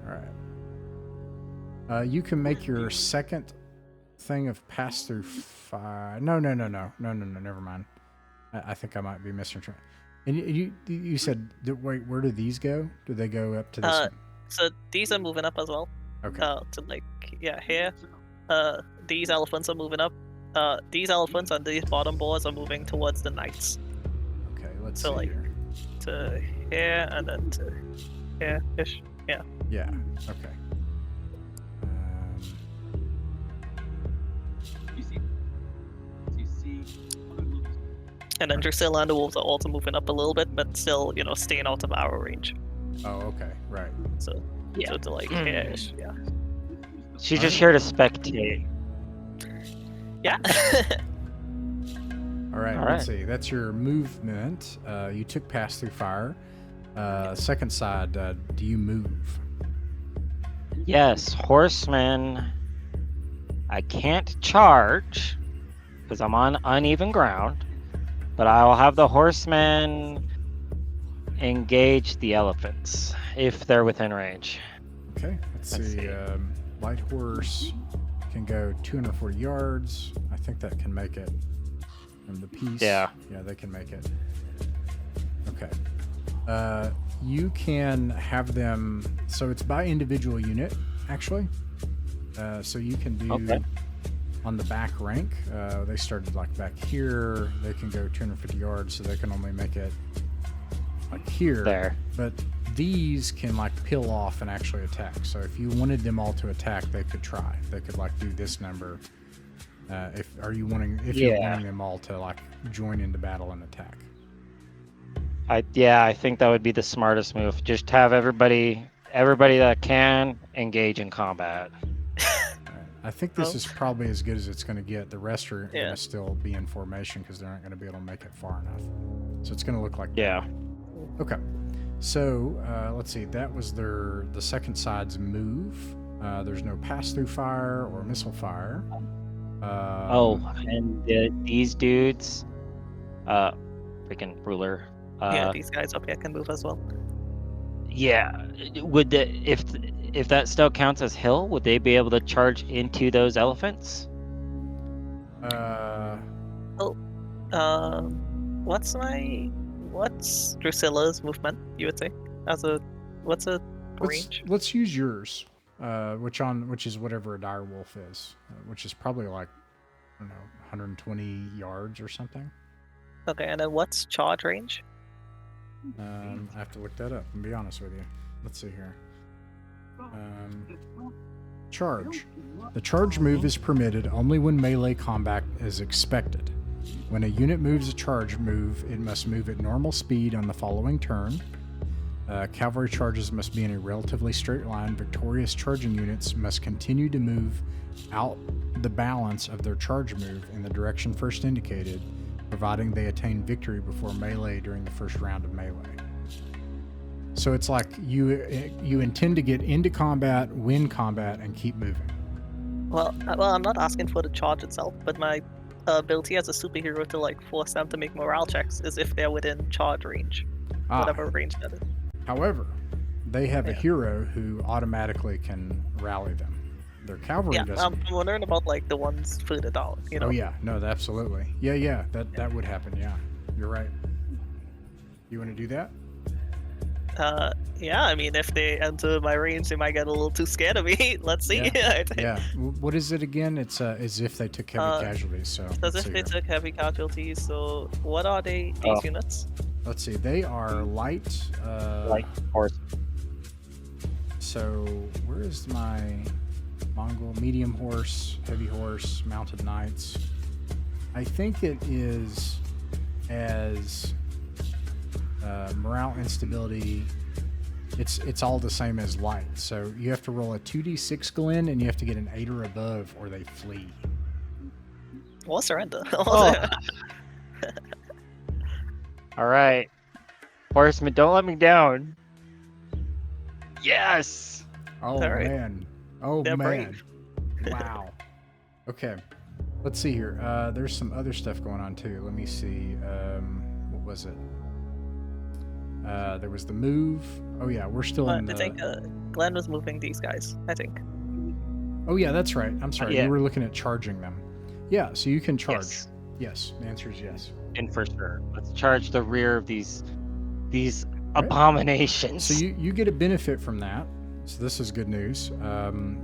All right. You can make your second thing of pass through fire. No. Never mind. I think I might be missing. And you said, wait, where do these go? Do they go up to this one? So these are moving up as well. Okay. To like here. These elephants are moving up. These elephants and these bottom boards are moving towards the knights. Okay, let's So, see like, here. To here and then to here-ish. Yeah. Yeah, okay. And then Drusilla and the wolves are also moving up a little bit, but still, staying out of our range. Oh, okay, right. So to like here-ish, yeah. She's just here to spectate. Yeah. All right, All let's right. see. That's your movement. You took pass through fire. Second side, do you move? Yes, horsemen. I can't charge because I'm on uneven ground, but I will have the horsemen engage the elephants if they're within range. Okay, let's Let's see. see. Light horse can go 240 yards. I think that can make it. And the piece. Yeah. Yeah, they can make it. Okay. You can have them. So it's by individual unit, actually. So you can do Okay. on the back rank. They started like back here. They can go 250 yards, so they can only make it like here. There. But these can like peel off and actually attack. So if you wanted them all to attack, they could try. They could like do this number. If you're wanting them all to like join into battle and attack. I think that would be the smartest move. Just have everybody that can engage in combat. I think this is probably as good as it's going to get. The rest are going Yeah. to still be in formation because they aren't going to be able to make it far enough. So it's going to look like Yeah. Okay. So let's see. That was the second side's move. There's no pass through fire or missile fire. And these dudes, freaking ruler. Yeah, these guys up here can move as well. Yeah. Would if that still counts as hill, would they be able to charge into those elephants? What's Drusilla's movement? You would say what's a range? Let's use yours. Which is whatever a dire wolf is, which is probably like, I don't know, 120 yards or something. Okay, and then what's charge range? I have to look that up and be honest with you. Let's see here. Charge. The charge move is permitted only when melee combat is expected. When a unit moves a charge move, it must move at normal speed on the following turn. Cavalry charges must be in a relatively straight line. Victorious charging units must continue to move out the balance of their charge move in the direction first indicated, providing they attain victory before melee during the first round of melee. So it's like you intend to get into combat, win combat, and keep moving. Well, I'm not asking for the charge itself, but my ability as a superhero to like force them to make morale checks is if they're within charge range, whatever range that is. However, they have a hero who automatically can rally them. Their cavalry doesn't. I'm wondering about like the ones further down. Oh yeah, no, absolutely. Yeah, that would happen. Yeah, you're right. You want to do that? Yeah. I mean, if they enter my range, they might get a little too scared of me. Let's see. Yeah. What is it again? It's as if they took heavy casualties. So as if they took heavy casualties. So what are these units? Let's see. They are light. Light horse. So where is my Mongol? Medium horse, heavy horse, mounted knights. I think it is as morale instability. It's all the same as light. So you have to roll a 2d6, Glenn, and you have to get an 8 or above, or they flee. Or surrender. All right, horsemen, don't let me down. Yes. Oh right. man. Oh They're man. brave. Wow. Okay. Let's see here. There's some other stuff going on too. Let me see. What was it? There was the move. Oh yeah, we're still in the. I think Glenn was moving these guys. I think. Oh yeah, that's right. I'm sorry. Yeah. You were looking at charging them. Yeah, so you can charge. Yes. Yes, the answer is yes. And for sure, let's charge the rear of these Right. abominations. So you get a benefit from that. So this is good news.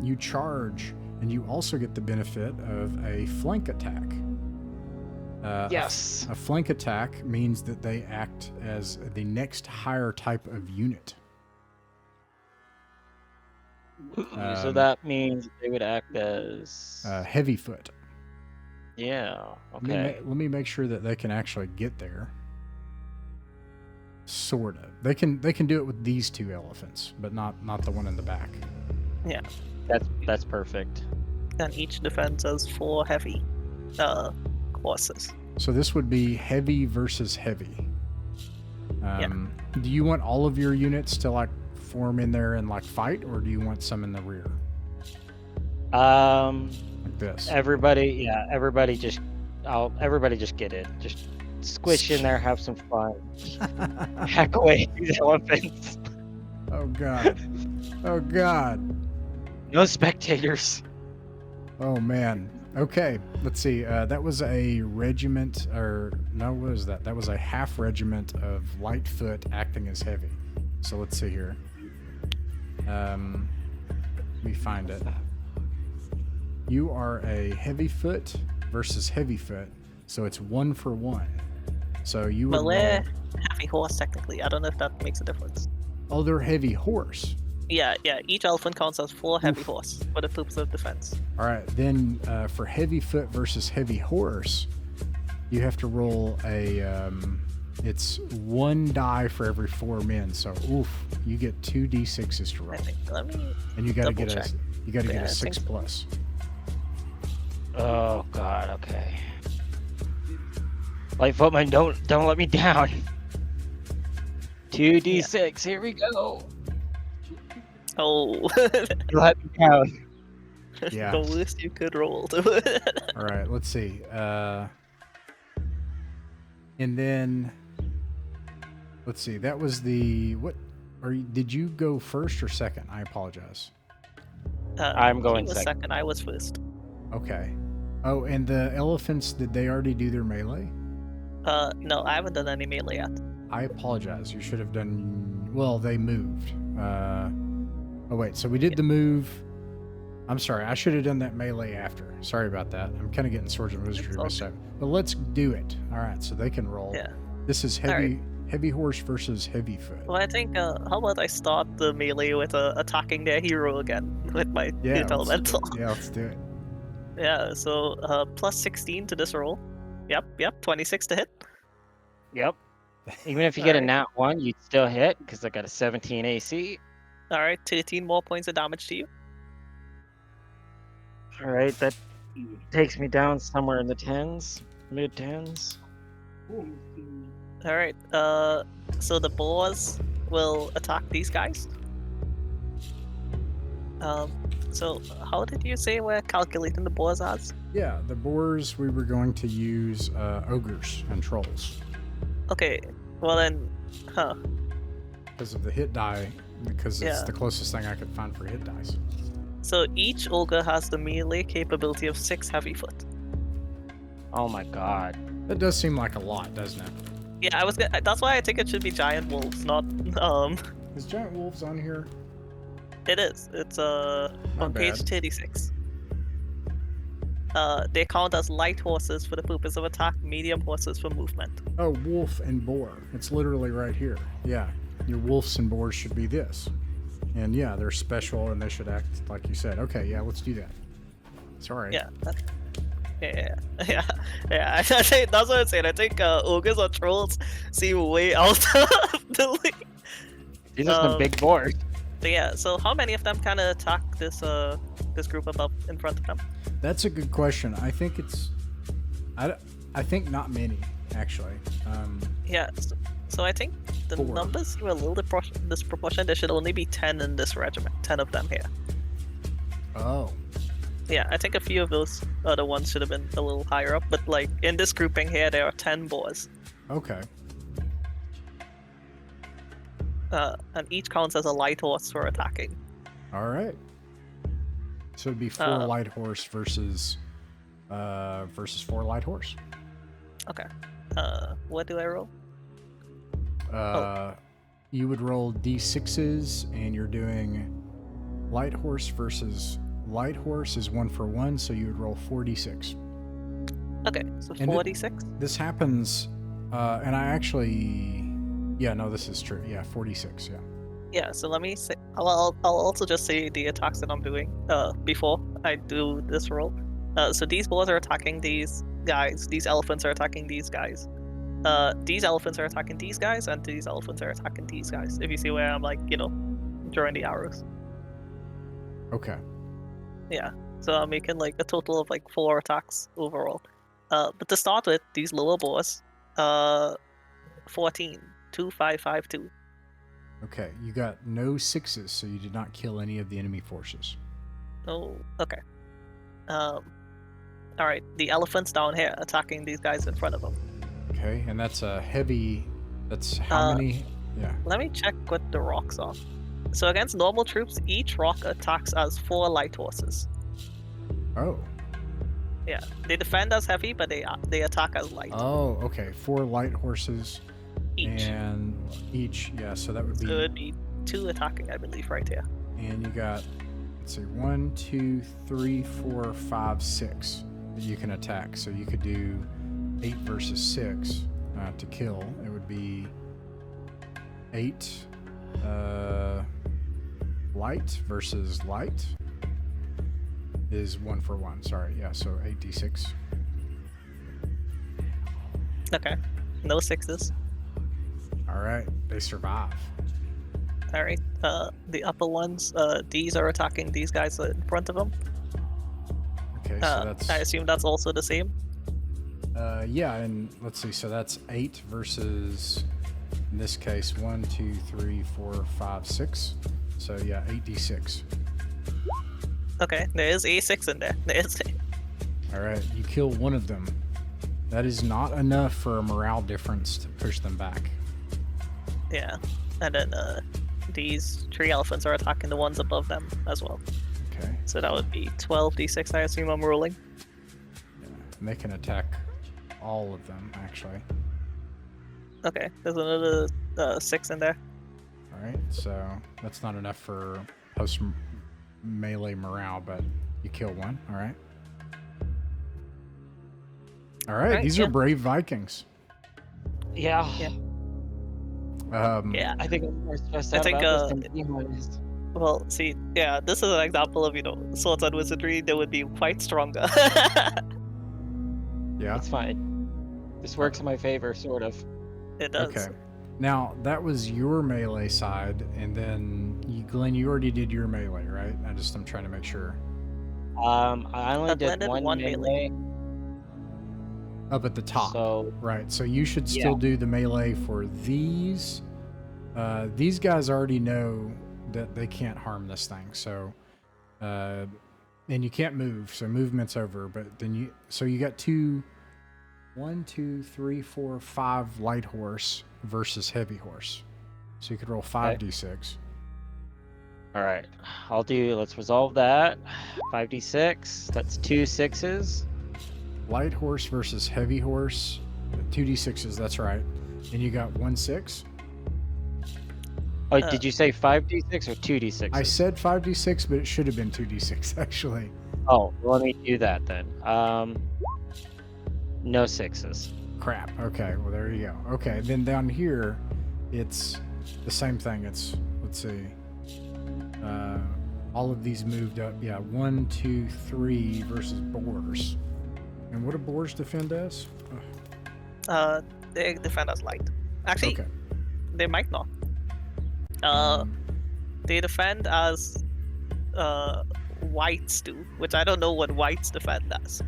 You charge, and you also get the benefit of a flank attack. Yes. A flank attack means that they act as the next higher type of unit. So that means they would act as Heavy foot. Yeah. Okay. Let me make sure that they can actually get there. Sort of. They can do it with these two elephants, but not the one in the back. Yeah. That's perfect. And each defense has 4 heavy horses. So this would be heavy versus heavy. Do you want all of your units to like form in there and like fight, or do you want some in the rear? Like this. Everybody just get in. Just squish in there, have some fun. Hack away these elephants. Oh god. Oh god. No spectators. Oh man. Okay, let's see. That was a regiment, or no, what was that? That was a half regiment of light foot acting as heavy. So let's see here. Let me find it. You are a heavy foot versus heavy foot, so it's 1 for 1. So you would. But they're heavy horse technically. I don't know if that makes a difference. Oh, they're heavy horse. Yeah. Each elephant counts as 4 heavy horse for the purpose of defense. All right, then for heavy foot versus heavy horse, you have to roll a. It's 1 die for every 4 men. So you get 2 d6s to roll. I think. Let me. And you got to get double check. a I 6 think- plus. Oh god. Okay. Lightfootman, don't let me down. 2d6. Here we go. Oh. Let me down. Yeah. The worst you could roll. All right, let's see. And then let's see. That was the what? Did you go first or second? I apologize. I'm going he was second. I was first. Okay. Oh, and the elephants, did they already do their melee? No, I haven't done any melee yet. I apologize. You should have done. Well, they moved. Oh wait. So we did the move. I'm sorry. I should have done that melee after. Sorry about that. I'm kind of getting Swords and Wizardry messed up. But let's do it. All right. So they can roll. Yeah. This is heavy horse versus heavy foot. Well, I think, how about I start the melee with attacking their hero again with my hit elemental. Yeah, let's do it. Yeah, so plus 16 to this roll. Yep, 26 to hit. Yep. Even if you get a Alright. nat 1, you'd still hit because I got a 17 AC. Alright, 13 more points of damage to you. Alright, that takes me down somewhere in the 10s, mid 10s. Alright, so the boars will attack these guys. So how did you say we're calculating the boars as? Yeah, the boars, we were going to use ogres and trolls. Okay, well then, Because of the hit die, because it's the closest thing I could find for hit dice. So each ogre has the melee capability of 6 heavy foot. Oh my god. That does seem like a lot, doesn't it? Yeah, that's why I think it should be giant wolves, not Is giant wolves on here? It is. It's on page bad. 36. They count as light horses for the purpose of attack, medium horses for movement. Oh, wolf and boar. It's literally right here. Yeah, your wolves and boars should be this. And yeah, they're special and they should act like you said. Okay, yeah, let's do that. Sorry. Yeah. Yeah. I think that's what I'm saying. I think ogres or trolls seem way out of the league. These are some big boars. But yeah, so how many of them kind of attack this this group above in front of them? That's a good question. I think it's, I think not many actually. Yeah, so I think the 4. numbers are a little disproportionate. There should only be 10 in this regiment, 10 of them here. Oh. Yeah, I think a few of those other ones should have been a little higher up, but like in this grouping here, there are 10 boars. Okay. And each counts as a light horse for attacking. All right. So it'd be 4 light horse versus 4 light horse. Okay. What do I roll? You would roll d6s, and you're doing light horse versus light horse is 1 for 1, so you would roll 4d6. Okay, so And 46. This happens, and I actually, yeah, no, this is true. Yeah, 46. Yeah. Yeah, so let me say. I'll also just say the attacks that I'm doing before I do this roll. So these boars are attacking these guys. These elephants are attacking these guys. These elephants are attacking these guys, and these elephants are attacking these guys. If you see where I'm like, drawing the arrows. Okay. Yeah. So I'm making like a total of like 4 attacks overall. But to start with, these lower boars, 14, 2, 5, 5, 2. Okay, you got no 6s, so you did not kill any of the enemy forces. Oh, okay. All right. The elephants down here attacking these guys in front of them. Okay, and that's a heavy. That's how many? Yeah. Let me check what the rocks are. So against normal troops, each rock attacks as 4 light horses. Oh. Yeah, they defend as heavy, but they attack as light. Oh, okay. 4 light horses. Each. And each, yeah. So that would be. So it would be 2 attacking, I believe, right here. And you got, let's see, 1, 2, 3, 4, 5, 6 that you can attack. So you could do 8 versus 6 to kill. It would be 8 light versus light is 1 for 1. Sorry, yeah. So 8d6. Okay, no 6s. All right, they survive. All right, the upper ones, these are attacking these guys in front of them. Okay, so that's. I assume that's also the same. Yeah, and let's see. So that's 8 versus, in this case, 1, 2, 3, 4, 5, 6. So yeah, 8d6. Okay, there is a 6 in there. There is. All right, you kill one of them. That is not enough for a morale difference to push them back. Yeah, and then these 3 elephants are attacking the ones above them as well. Okay. So that would be 12d6. I assume I'm rolling. Yeah, and they can attack all of them actually. Okay, there's another 6 in there. All right, so that's not enough for post melee morale, but you kill one. All right. All right, these are brave Vikings. Yeah. Yeah. Yeah. I think I'm more stressed out about this than anyone is. Well, see, yeah, this is an example of, swords and wizardry, they would be quite stronger. Yeah. It's fine. This works in my favor, sort of. It does. Okay. Now, that was your melee side, and then, Glenn, you already did your melee, right? I'm trying to make sure. I only did one melee. Up at the top. So, right, so you should still do the melee for these. These guys already know that they can't harm this thing, so... and you can't move, so movement's over, but then you... So you got 1, 2, 3, 4, 5 light horse versus heavy horse. So you could roll 5d6. Alright, let's resolve that. 5d6, that's 2 6s. Light horse versus heavy horse, 2d6s, that's right. And you got 1 6. Oh, did you say 5d6 or 2d6? I said 5d6, but it should have been 2d6, actually. Oh, let me do that then. No 6s. Crap. Okay, well, there you go. Okay, then down here, it's the same thing. It's, let's see. All of these moved up. Yeah, 1, 2, 3 versus boars. And what do boars defend as? They defend as light. Actually, okay. They might not. They defend as whites do, which I don't know what whites defend as.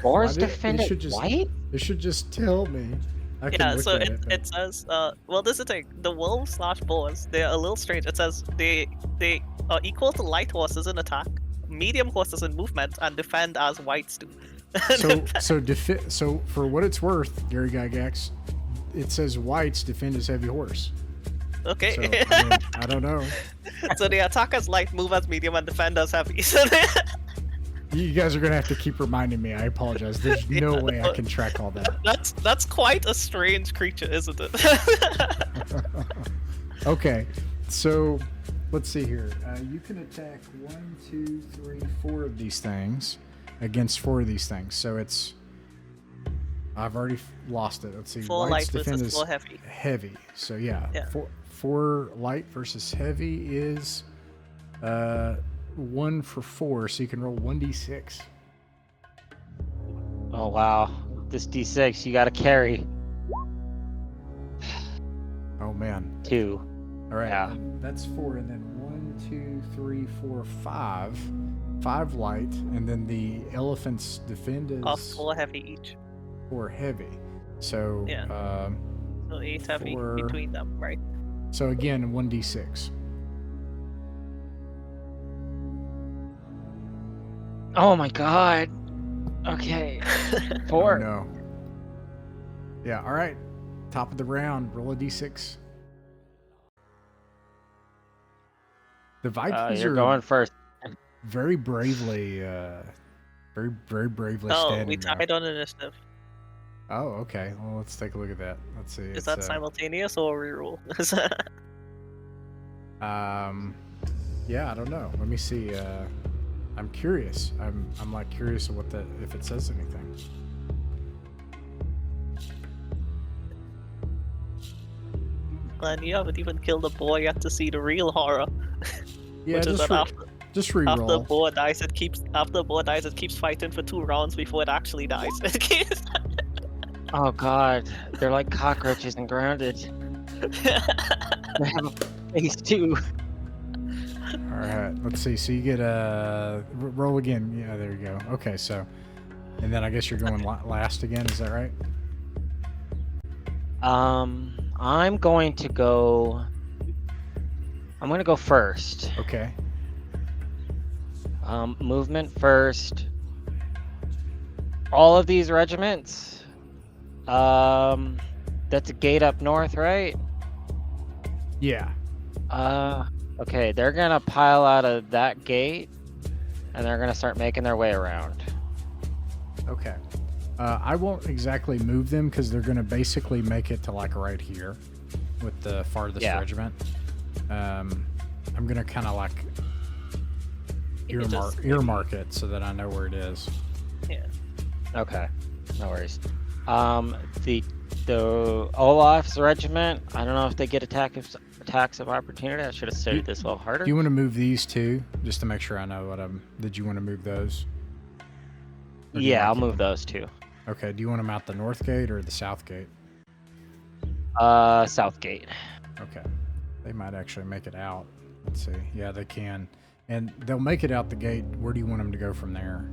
Boars defend as white? It should just tell me. Yeah, so it says, well, this is the thing. The wolves / boars, they're a little strange. It says they are equal to light horses in attack, medium horses in movement, and defend as whites do. So for what it's worth, Gary Gygax, it says whites defend as heavy horse. Okay. So, I mean, I don't know. So the attackers light, movers medium, and defenders heavy. So You guys are going to have to keep reminding me. I apologize. There's no way I can track all that. that's quite a strange creature, isn't it? Okay, so let's see here. You can attack 1, 2, 3, 4 of these things against 4 of these things. So it's... I've already lost it. Let's see. 4 light versus 4 heavy. Heavy. So yeah. Yeah. 4 light versus heavy is 1 for 4. So you can roll 1d6. Oh wow, this d6 you got to carry. Oh man. 2. All right. Yeah. That's 4, and then 1, 2, 3, 4, 5. 5 light, and then the elephant's defend is Of 4 heavy each. 4 heavy. So Yeah. So 8 heavy 4 between them, right? So again, 1d6. Oh my god. Okay. 4. Oh, no. Yeah. All right. Top of the round. Roll a d6. The Vikings You're are going first. very bravely, very bravely Oh, standing we there. tied on initiative. Oh, okay. Well, let's take a look at that. Let's see. Is that simultaneous or reroll? Yeah, I don't know. Let me see. I'm curious. I'm like curious of what if it says anything. And you haven't even killed a boy yet to see the real horror. Yeah, Which is just that just after the reroll. boar dies, it keeps fighting for 2 rounds before it actually dies. Oh god, they're like cockroaches and grounded. They have a face too. All right, let's see. So you get roll again. Yeah, there you go. Okay, so, and then I guess you're going last again. Is that right? I'm going to go first. Okay. Movement first. All of these regiments. That's a gate up north, right? Yeah. Okay, they're gonna pile out of that gate, and they're gonna start making their way around. Okay. I won't exactly move them because they're going to basically make it to like right here with the farthest regiment. I'm going to kind of like earmark it so that I know where it is. Yeah. Okay, no worries. The Olaf's regiment, I don't know if they get attacks of opportunity. I should have studied this a little harder. Do you want to move these two just to make sure I know what did you want to move those? Yeah, I'll move those two. Okay, do you want them out the north gate or the south gate? South gate. Okay. They might actually make it out. Let's see. Yeah, they can. And they'll make it out the gate. Where do you want them to go from there?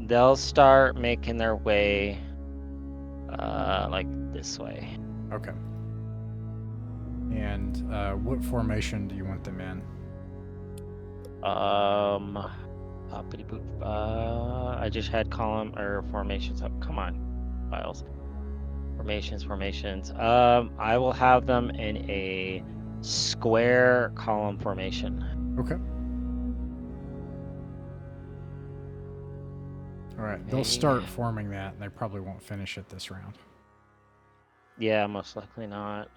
They'll start making their way, like this way. Okay. And what formation do you want them in? I just had column or formations up. Come on, files. Formations. I will have them in a square column formation. Okay. All right. They'll start forming that, and they probably won't finish it this round. Yeah, most likely not.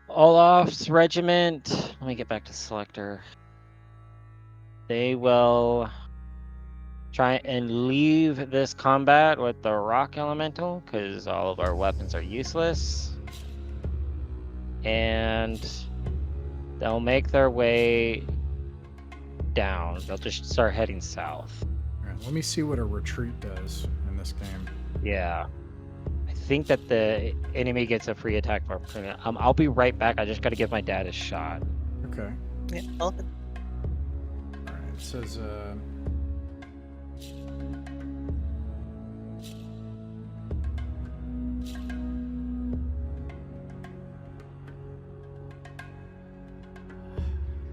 Olaf's regiment. Let me get back to selector. They will try and leave this combat with the rock elemental because all of our weapons are useless. And they'll make their way down. They'll just start heading south. All right, let me see what a retreat does in this game. Yeah. I think that the enemy gets a free attack for opportunity. I'll be right back. I just got to give my dad a shot. Okay. Yeah. All right. It says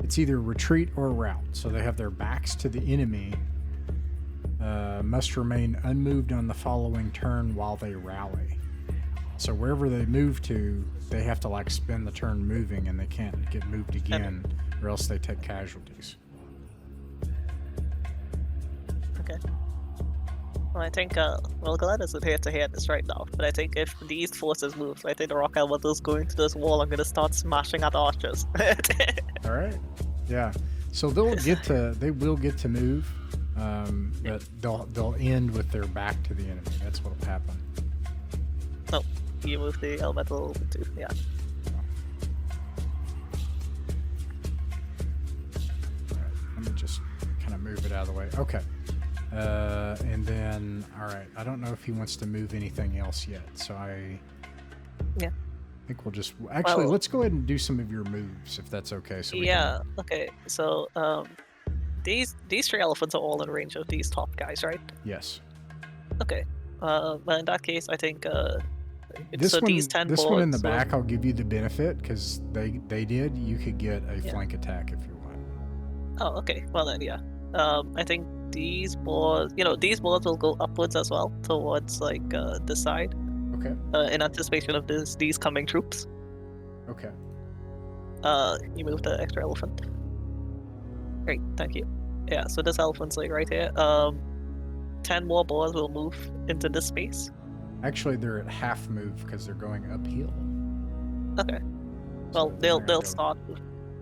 it's either retreat or rout. So they have their backs to the enemy. Must remain unmoved on the following turn while they rally. So wherever they move to, they have to like spend the turn moving, and they can't get moved again, or else they take casualties. Okay. Well, I think, Glenn isn't here to hear this right now, but I think if these forces move, I think the rock elemental's going to this wall. I'm gonna start smashing at archers. All right. Yeah. So they will get to move, but they'll end with their back to the enemy. That's what'll happen. Oh, you move the elemental too, yeah. All right. Let me just kind of move it out of the way. Okay. And then, all right. I don't know if he wants to move anything else yet, so I think we'll just let's go ahead and do some of your moves if that's okay. So okay. So these three elephants are all in range of these top guys, right? Yes. Okay. Well, in that case, I think This these 10 one in the boards back, I'll give you the benefit because they did. You could get a flank attack if you want. Oh, okay. Well then, yeah. I think these boards, these boards will go upwards as well towards like this side. Okay. In anticipation of these coming troops. Okay. You move the extra elephant. Great, thank you. Yeah, so this elephant's like right here. 10 more boards will move into this space. Actually, they're at half move because they're going uphill. Okay. So Well, they'll start.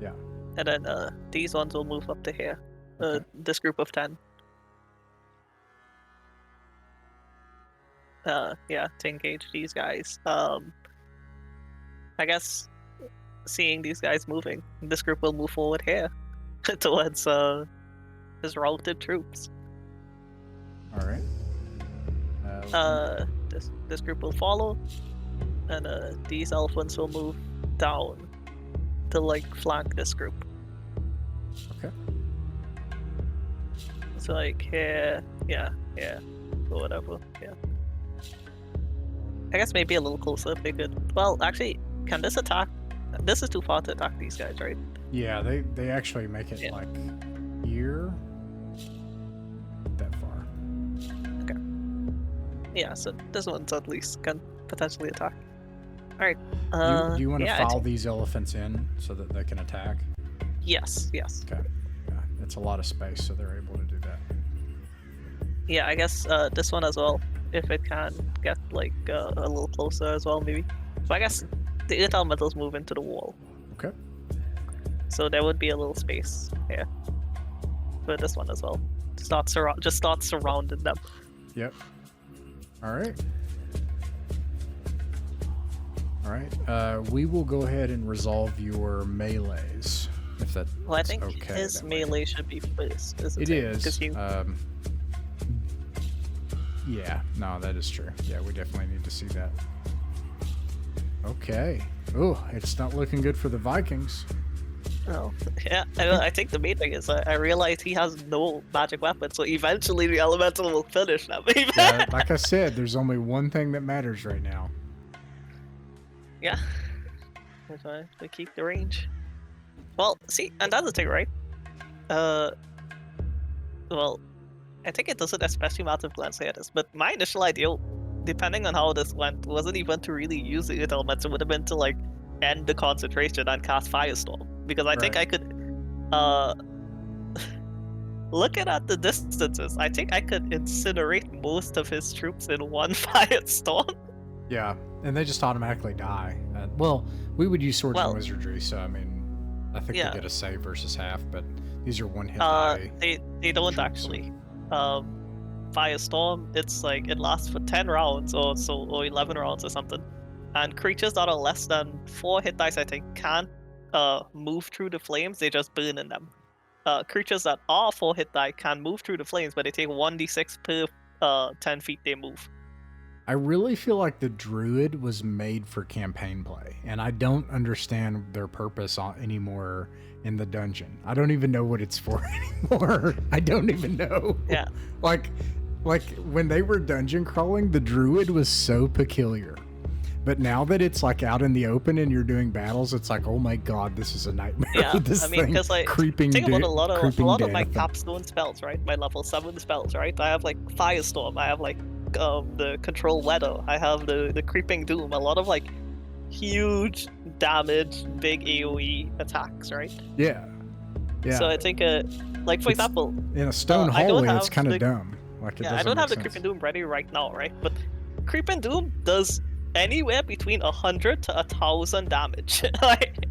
Yeah. And then these ones will move up to here. Okay. This group of 10. Yeah, to engage these guys. I guess seeing these guys moving, this group will move forward here towards his routed troops. All right. This group will follow, and these elephants will move down to like flank this group. Okay. So like here, yeah, or whatever, yeah. I guess maybe a little closer if they could. Well, actually, can this attack? This is too far to attack these guys, right? Yeah, they actually make it like here. That far. Okay. Yeah, so this one's at least can potentially attack. All right. Do you want to follow these elephants in so that they can attack? Yes. Okay. Yeah, it's a lot of space, so they're able to do that. Yeah, I guess this one as well, if it can get like a little closer as well, maybe. So I guess the 8 elementals move into the wall. Okay. So there would be a little space here for this one as well. Just start surrounding them. Yep. All right. We will go ahead and resolve your melees, if that. Well, I think okay, his melee should be first. It is. Yeah. No, that is true. Yeah, we definitely need to see that. Okay. Oh, it's not looking good for the Vikings. Oh, yeah. I think the main thing is I realized he has no magic weapon, so eventually the elemental will finish them. Yeah, like I said, there's only one thing that matters right now. Yeah. That's why we keep the range. Well, see, and that's the thing, right? Well, I think it doesn't especially matter if Glenn said this, but my initial idea, depending on how this went, wasn't even to really use the elements. It would have been to like end the concentration and cast Firestorm, because I think I could, looking at the distances, I think I could incinerate most of his troops in one Firestorm. Yeah, and they just automatically die. Well, we would use swords and wizardry, so I mean, I think they get a save versus half, but these are one hit die. They don't actually. Firestorm, it's like it lasts for 10 rounds or 11 rounds or something, and creatures that are less than 4 hit dice, I think, can't move through the flames. They just burn in them. Creatures that are 4 hit die can move through the flames, but they take 1d6 per 10 feet they move. I really feel like the druid was made for campaign play, and I don't understand their purpose anymore in the dungeon. I don't even know what it's for anymore. I don't even know. Yeah. Like when they were dungeon crawling, the druid was so peculiar. But now that it's like out in the open and you're doing battles, it's like, oh my god, this is a nightmare. Yeah, this I mean, because like creeping think about a lot of my death. capstone spells, right? My level 7 spells, right? I have like Firestorm, I have like the control weather. I have the creeping doom. A lot of like huge damage, big AOE attacks, right? Yeah. Yeah. So I think, like for example, in a stone I don't hallway, it's have kind of the- dumb. Like it yeah, I doesn't don't make have the sense. creeping doom ready right now, right? But creeping doom does anywhere between 100 to 1,000 damage, like.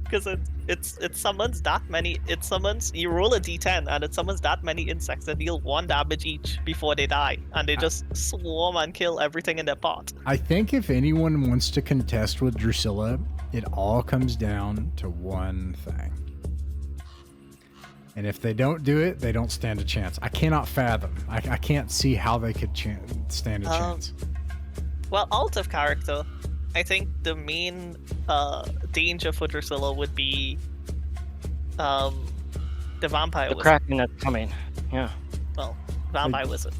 Because it summons that many. It summons, you roll a d10 and it summons that many insects that deal 1 damage each before they die, and they just swarm and kill everything in their path. I think if anyone wants to contest with Drusilla, it all comes down to one thing. And if they don't do it, they don't stand a chance. I cannot fathom. I can't see how they could stand a chance. Well, out of character, I think the main danger for Drusilla would be the vampire The wizard. Kraken that's coming. Yeah. Well, vampire wizard.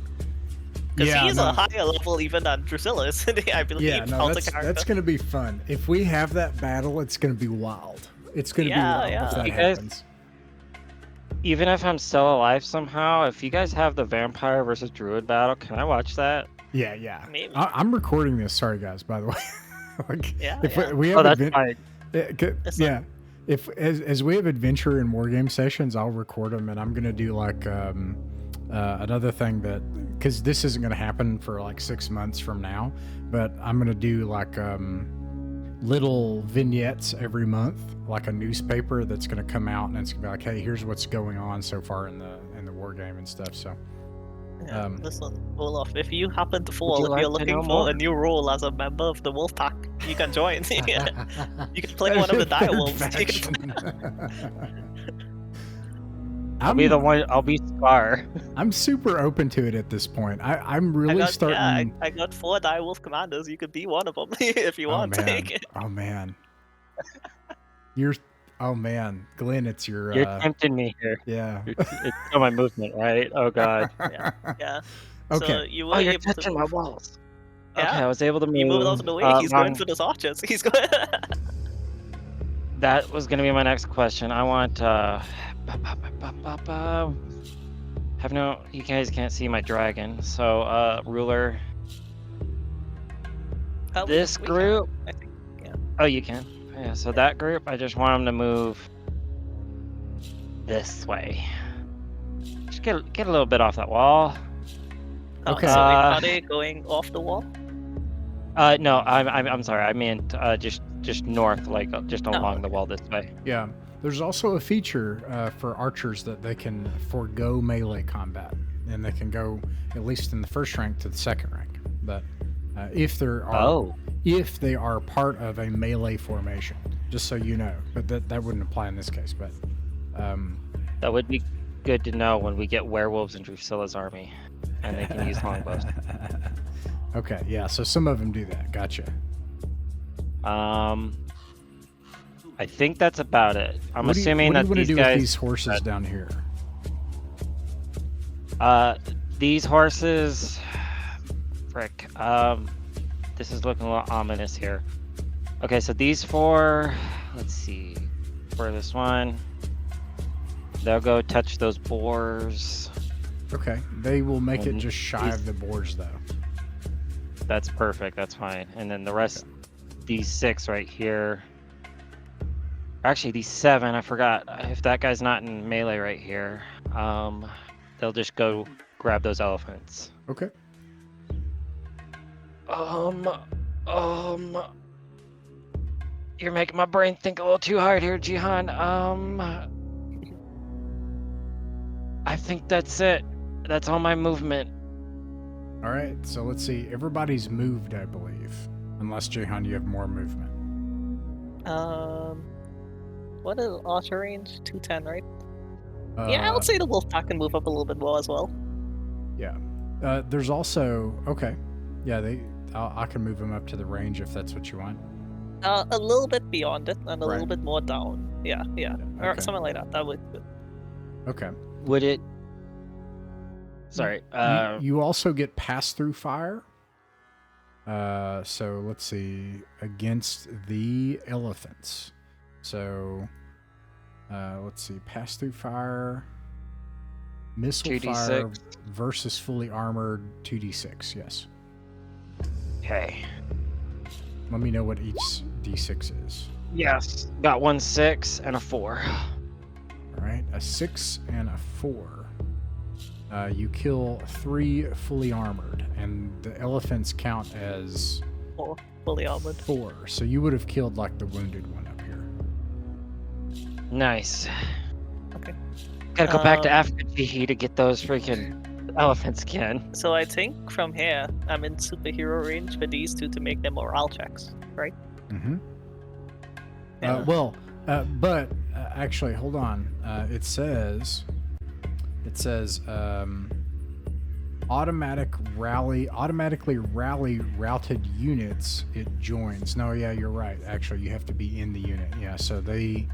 Because he's a higher level even than Drusilla is, I believe. Yeah, no, out of that's character. going to be fun. If we have that battle, it's going to be wild. It's going to be wild if that You guys- happens. Even if I'm still alive somehow, if you guys have the vampire versus druid battle, can I watch that? Yeah. Maybe. I'm recording this. Sorry, guys, by the way. Like, Yeah, if yeah. we have Oh, that's fine. yeah. If as we have adventure and wargame sessions, I'll record them, and I'm gonna do like another thing that, because this isn't gonna happen for like 6 months from now, but I'm gonna do like little vignettes every month, like a newspaper that's gonna come out, and it's gonna be like, hey, here's what's going on so far in the wargame and stuff. So. Yeah, listen, Olaf, if you happen to Would fall, you if like you're to looking know for more? a new role as a member of the wolf pack, you can join. You can play one of the dire wolves. I'll be the one. I'll be Scar. I'm super open to it at this point. I'm really starting. Yeah, I got 4 dire wolf commanders. You could be one of them if you want. Oh man. Oh man, Glenn, it's your. You're tempting me here. Yeah. It's on my movement, right? Oh god. Yeah. Okay. So you were you're able touching to... my walls. Yeah. Okay, I was able to move. You moved out of the way. He's going for those archers. He's going. That was gonna be my next question. I want. Have no. You guys can't see my dragon. So, ruler. This group. I think, yeah. Oh, you can. Yeah. So that group, I just want them to move this way. Just get a little bit off that wall. Okay. So are they going off the wall? No, I'm sorry. I meant just north, like just along the wall this way. Yeah. There's also a feature for archers that they can forego melee combat, and they can go at least in the first rank to the second rank. But if they are part of a melee formation, just so you know. But that wouldn't apply in this case. But that would be good to know when we get werewolves in Drusilla's army, and they can use longbows. Okay, yeah. So some of them do that. Gotcha. I think that's about it. I'm What do you assuming that want to these do guys. with these horses down here? These horses. Frick. This is looking a little ominous here. Okay, so these 4. Let's see. For this one, they'll go touch those boars. Okay, they will make it just shy of the boars, though. That's perfect. That's fine. And then the rest, these 6 right here. Actually, these 7. I forgot. If that guy's not in melee right here, they'll just go grab those elephants. Okay. You're making my brain think a little too hard here, Jihan. I think that's it. That's all my movement. All right, so let's see. Everybody's moved, I believe. Unless, Jahan, you have more movement. What is archer range? 210, right? Yeah, I would say the wolf pack can move up a little bit more as well. Yeah. There's also... Okay. Yeah, I can move them up to the range if that's what you want. A little bit beyond it, and a little Right. bit more down. Yeah. Or Okay. something like that. That would be good. Okay. Would it? Sorry. You also get pass-through fire. So let's see. Against the elephants. So let's see. Pass-through fire. Missile 2d6. fire versus fully armored 2d6, yes. Okay. Let me know what each d6 is. Yes. Got 1 6 and a 4. All right, a 6 and a 4. You kill 3 fully armored, and the elephants count as 4 fully armored. 4. So you would have killed like the wounded one up here. Nice. Okay. Gotta go back to Africa to get those freaking elephants again. So I think from here, I'm in superhero range for these two to make their morale checks, right? Mm-hmm. Yeah. But actually, hold on. It says automatically rally routed units. It joins. No, yeah, you're right. Actually, you have to be in the unit. Yeah, so they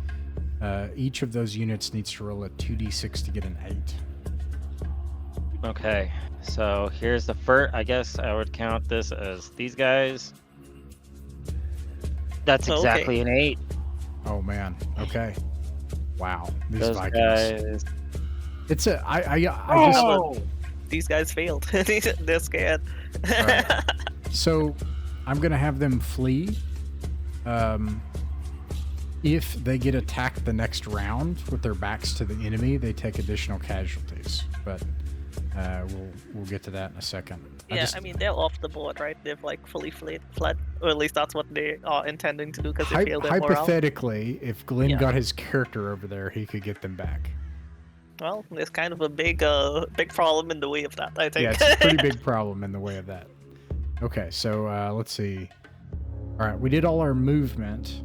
each of those units needs to roll a 2d6 to get an 8. Okay, so here's the first. I guess I would count this as these guys. That's Okay. exactly an 8. Oh man. Okay. Wow. These Those Vikings. guys. It's a I just Oh! These guys failed. They're scared. Right. So I'm gonna have them flee. If they get attacked the next round with their backs to the enemy, they take additional casualties. But we'll get to that in a second. Yeah, I mean, they're off the board, right? They've like fully fled, or at least that's what they are intending to do because they failed their morale. Hypothetically, if Glenn Yeah. got his character over there, he could get them back. Well, there's kind of a big problem in the way of that, I think. Yeah, it's a pretty big problem in the way of that. Okay, so let's see. All right, we did all our movement.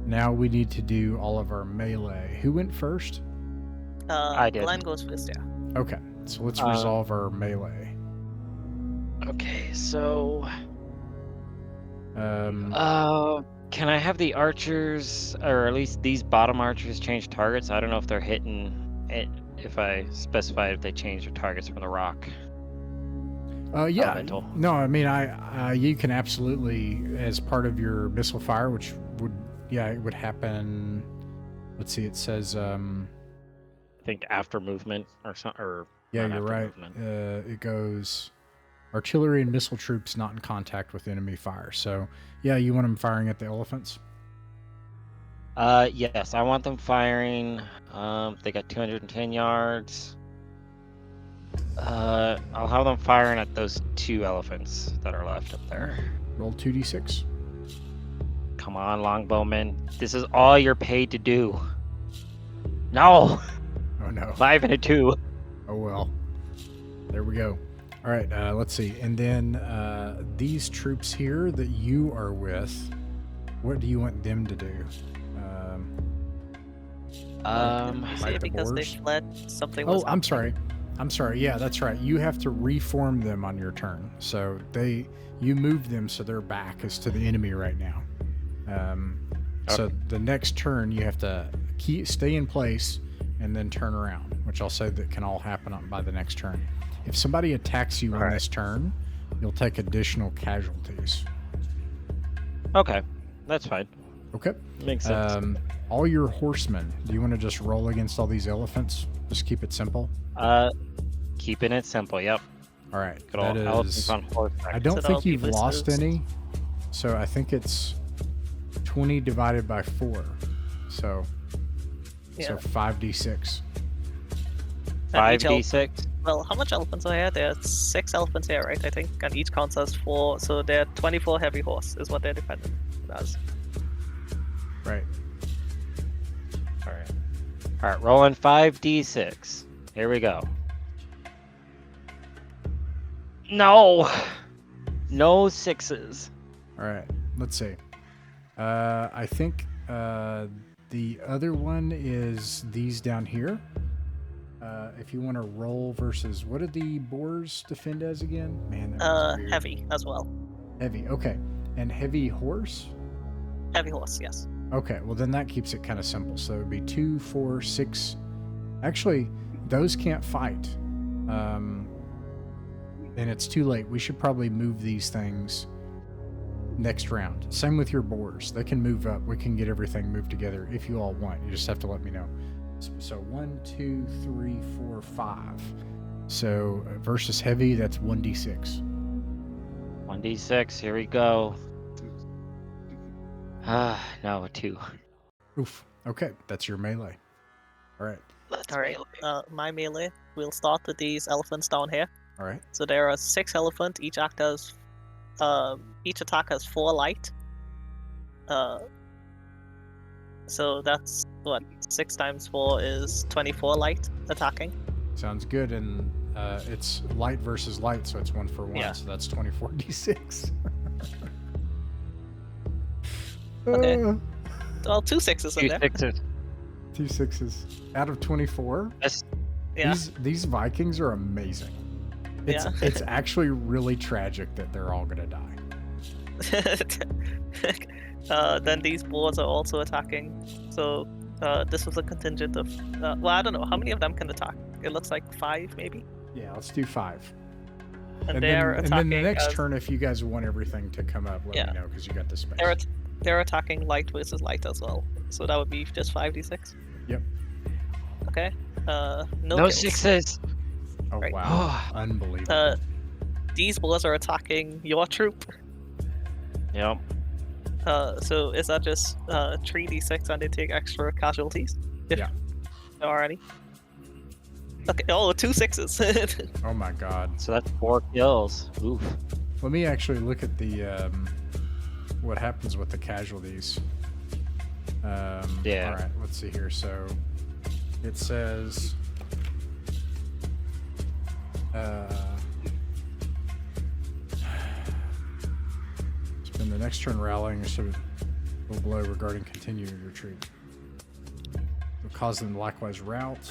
Now we need to do all of our melee. Who went first? I did. Glenn goes first, yeah. Okay, so let's resolve our melee. Okay, so Um, can I have the archers, or at least these bottom archers, change targets? I don't know if they're hitting it, if I specify if they change their targets from the rock. yeah. Elemental. No, I mean, you can absolutely, as part of your missile fire, which would, it would happen. Let's see, it says, I think after movement or something. Or yeah, not you're after right. movement. It goes artillery and missile troops not in contact with enemy fire. So, yeah, you want them firing at the elephants? Yes, I want them firing. They got 210 yards. I'll have them firing at those 2 elephants that are left up there. Roll 2d6. Come on, longbowmen. This is all you're paid to do. No! Oh, no. 5 and a 2. Oh, well. There we go. All right, let's see. And then these troops here that you are with, what do you want them to do? See, the because they boars? fled, something Oh, was I'm sorry. Yeah, that's right. You have to reform them on your turn. So you move them so their back is to the enemy right now. So the next turn you have to stay in place and then turn around, which I'll say that can all happen by the next turn. If somebody attacks you on this turn, you'll take additional casualties. Okay, that's fine. Okay. Makes sense. All your horsemen, do you want to just roll against all these elephants? Just keep it simple? Keeping it simple, yep. All right. Good old That elephants is, on horseback. I don't So think that'll be you've lost misses. any. So I think it's 20 divided by 4. So Yeah. so 5d6. And each 5d6. Well, how much elephants are here? There are 6 elephants here, right? I think, and each counts as 4. So they're 24 heavy horse is what they're dependent as. Right. All right, rolling 5d6. Here we go. No 6s. All right. Let's see. I think the other one is these down here. If you want to roll versus, what did the boars defend as again? Man, that was weird. Heavy as well. Heavy. Okay. And heavy horse? Heavy horse, yes. Okay, well then that keeps it kind of simple. So it would be 2, 4, 6. Actually, those can't fight. And it's too late. We should probably move these things next round. Same with your boars. They can move up. We can get everything moved together if you all want. You just have to let me know. So 1, 2, 3, 4, 5. So versus heavy, that's 1d6. 1d6. Here we go. No, 2. Oof. Okay, that's your melee. All right. Let's All right. My melee. We'll start with these elephants down here. All right. So there are 6 elephants. Each attack has 4 light. So that's what 6 times 4 is 24 light attacking. Sounds good. And it's light versus light, so it's 1 for 1. Yeah. So that's 24d6. Okay. Well, 2 6s in 2 there. 6s. 2 6s out of 24. Yeah. These Vikings are amazing. It's Yeah. it's actually really tragic that they're all gonna die. Then these boars are also attacking. So this was a contingent of. Well, I don't know how many of them can attack. It looks like 5, maybe. Yeah, let's do 5. And they're then attacking. the next turn, if you guys want everything to come up, let Yeah. me know because you got the space. They're attacking light versus light as well. So that would be just 5d6. Yep. Okay. No No kills. 6s. Oh Right. wow, unbelievable. These boars are attacking your troop. Yep. So is that just 3d6 and they take extra casualties? If Yeah. there are any. Okay. Oh, 2 6s. Oh my god. So that's 4 kills. Oof. Let me actually look at the what happens with the casualties. Yeah. All right, let's see here. So it says spend the next turn rallying instead of full blow regarding continued retreat. Will cause them to likewise rout.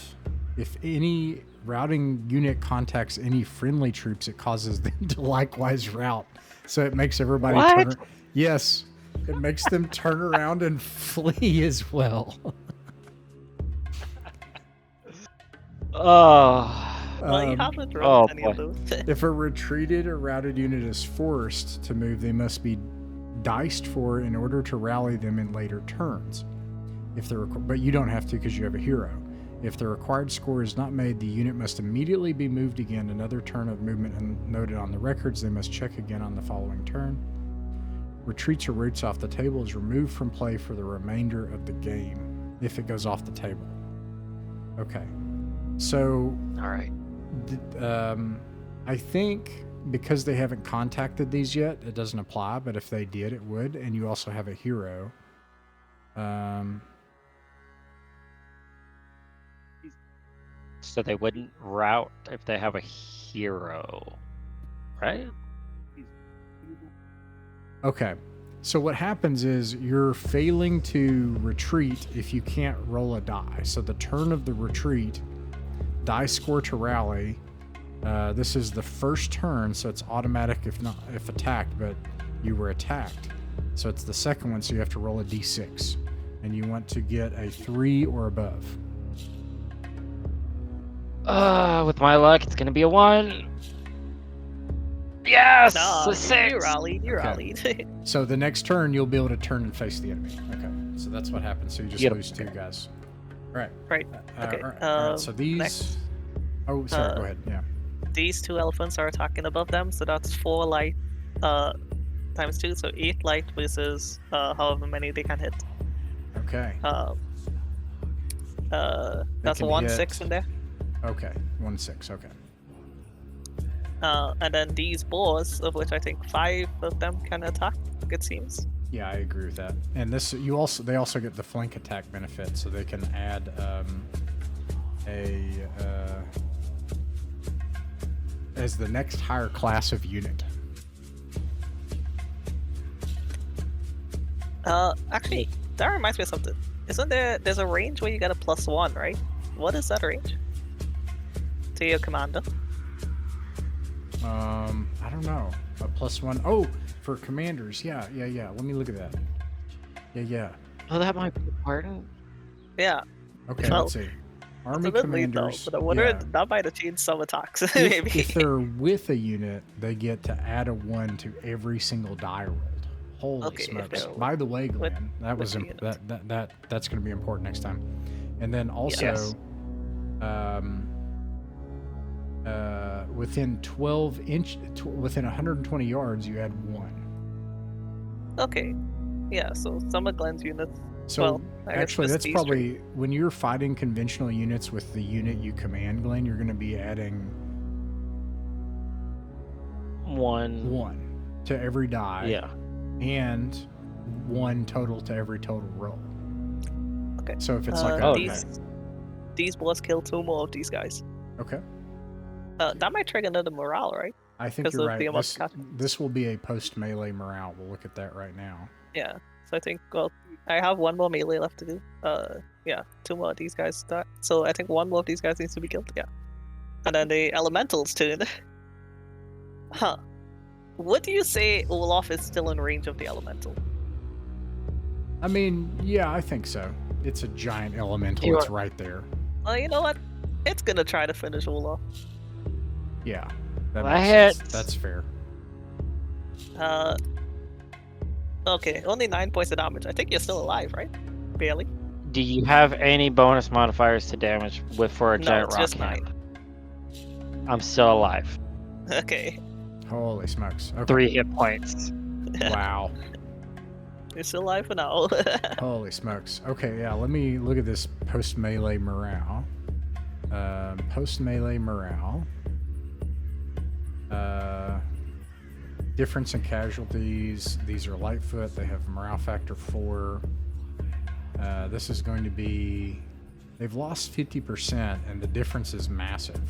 If any routing unit contacts any friendly troops, it causes them to likewise rout. So it makes everybody What? turn. Yes, it makes them turn around and flee as well. Oh. Well, you Um, haven't rolled any of boy. those. If a retreated or routed unit is forced to move, they must be diced for in order to rally them in later turns. If the but you don't have to because you have a hero. If the required score is not made, the unit must immediately be moved again. Another turn of movement and noted on the records. They must check again on the following turn. Retreats or roots off the table is removed from play for the remainder of the game if it goes off the table. Okay. So All right. I think because they haven't contacted these yet, it doesn't apply, but if they did, it would. And you also have a hero. So they wouldn't route if they have a hero, right? Okay. So what happens is you're failing to retreat if you can't roll a die. So the turn of the retreat, die score to rally. This is the first turn, so it's automatic if attacked, but you were attacked. So it's the second one, so you have to roll a d6. And you want to get a 3 or above. With my luck, it's gonna be a 1. Yes, No, a 6. you rallied. You Okay. rallied. So the next turn, you'll be able to turn and face the enemy. Okay. So that's what happens. So you just Yep. lose 2 guys. All right. Right. Okay. All right. So these. next. Oh, sorry. Go ahead. Yeah. These 2 elephants are attacking above them, so that's 4 light times 2, so 8 light versus however many they can hit. Okay. That's can 1 hit- 6 in there. Okay. 1 6. Okay. And then these boars, of which I think 5 of them can attack, it seems. Yeah, I agree with that. And this, they also get the flank attack benefit, so they can add as the next higher class of unit. Actually, that reminds me of something. Isn't there's a range where you get a +1, right? What is that range? To your commander? I don't know. A +1. Oh, for commanders. Yeah. Let me look at that. Yeah. Oh, that might be important. Yeah. Okay, Well, let's see. Army It's a bit late though, commanders. but I wonder yeah. that might have changed some attacks, If, maybe. if they're with a unit, they get to add a 1 to every single die rolled. Holy Okay, if smokes! they're By the way, Glenn, that was with the unit. that's going to be important next time. And then also, Yes. Within within 120 yards, you add 1. Okay. Yeah, so some of Glenn's units. So well, I guess actually, just that's these probably when you're fighting conventional units with the unit you command, Glenn. You're going to be adding 1 to every die. Yeah. And 1 total to every total roll. Okay. So if it's like these boys kill 2 more of these guys. Okay. That might trigger another morale, right? I think 'Cause you're of right. the amount of This will be a post melee morale. We'll look at that right now. Yeah. So I think, well, I have 1 more melee left to do. Yeah, 2 more of these guys. So I think 1 more of these guys needs to be killed. Yeah. And then the elementals turn. Huh. Would you say Olaf is still in range of the elemental? I mean, yeah, I think so. It's a giant elemental. You It's are- right there. Well, you know what? It's gonna try to finish Olaf. Yeah. That Well, makes that sense. That's fair. Okay, only 9 points of damage. I think you're still alive, right? Barely. Do you have any bonus modifiers to damage for a No, giant it's rock just hand? I'm still alive. Okay. Holy smokes. Okay. 3 hit points. Wow. You're still alive for now. Holy smokes. Okay, yeah, let me look at this post melee morale. Post melee morale. Difference in casualties. These are Lightfoot. They have morale factor 4. This is going to be. They've lost 50%, and the difference is massive.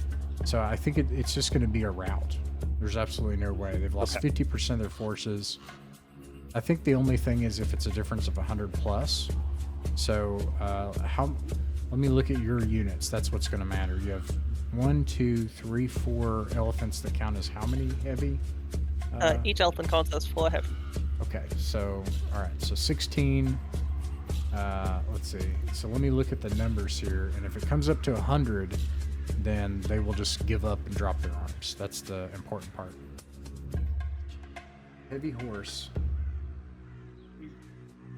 So I think it's just going to be a rout. There's absolutely no way. They've lost 50% of their forces. I think the only thing is if it's a difference of 100 plus. So let me look at your units. That's what's going to matter. You have 1, 2, 3, 4 elephants that count as how many heavy? Each elephant counts as 4 heavy. Okay, so all right, so 16. Let's see. So let me look at the numbers here, and if it comes up to 100, then they will just give up and drop their arms. That's the important part. Heavy horse.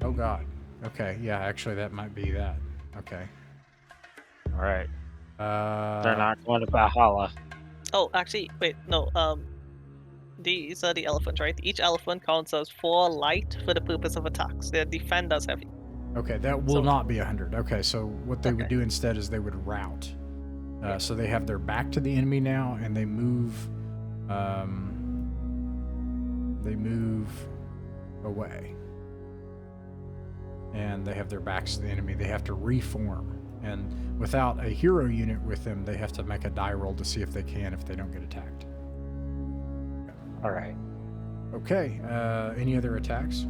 Oh God. Okay, yeah, actually that might be that. Okay. All right. They're Uh, not going to Valhalla. Oh, actually, wait, no. These are the elephants, right? Each elephant counts as 4 light for the purpose of attacks. Their defend as heavy. Okay, that will So- not be 100. Okay, so what they would Okay. do instead is they would rout. So they have their back to the enemy now, and they move. They move away, and they have their backs to the enemy. They have to reform, and without a hero unit with them, they have to make a die roll to see if they can if they don't get attacked. All right. Okay. Any other attacks?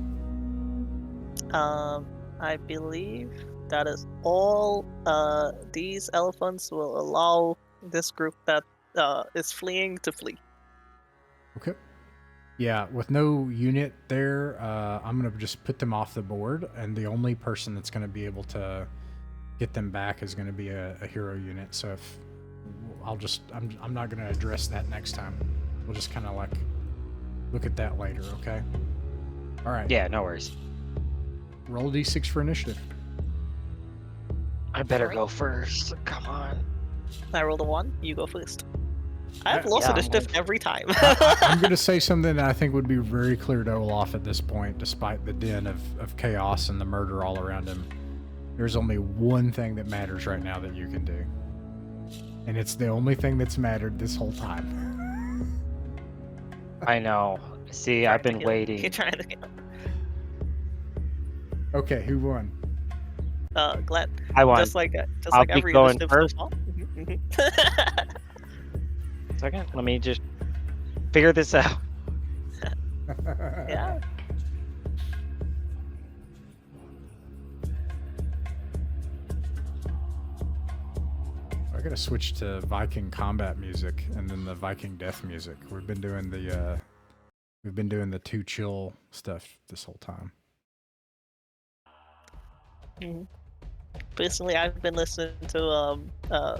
I believe that is all. These elephants will allow this group that is fleeing to flee. Okay. Yeah, with no unit there, I'm going to just put them off the board, and the only person that's going to be able to get them back is going to be a hero unit. So if I'm not going to address that next time. We'll just kind of like look at that later, okay? All right. Yeah, no worries. Roll a d6 for initiative. I better Alright. go first. Come on. I rolled a 1. You go first. I've I- lost yeah, I'm initiative going every time. I'm going to say something that I think would be very clear to Olaf at this point, despite the din of chaos and the murder all around him. There's only one thing that matters right now that you can do. And it's the only thing that's mattered this whole time. I know. See, Trying I've to been kill- waiting. Keep trying to kill. Okay, who won? Glenn. I won. Just like I'll be every going initiative first. so far. Mhm, mhm. Second, let me just figure this out. Yeah. I gotta switch to Viking combat music and then the Viking death music. We've been doing the too chill stuff this whole time. Mhm. Personally, I've been listening to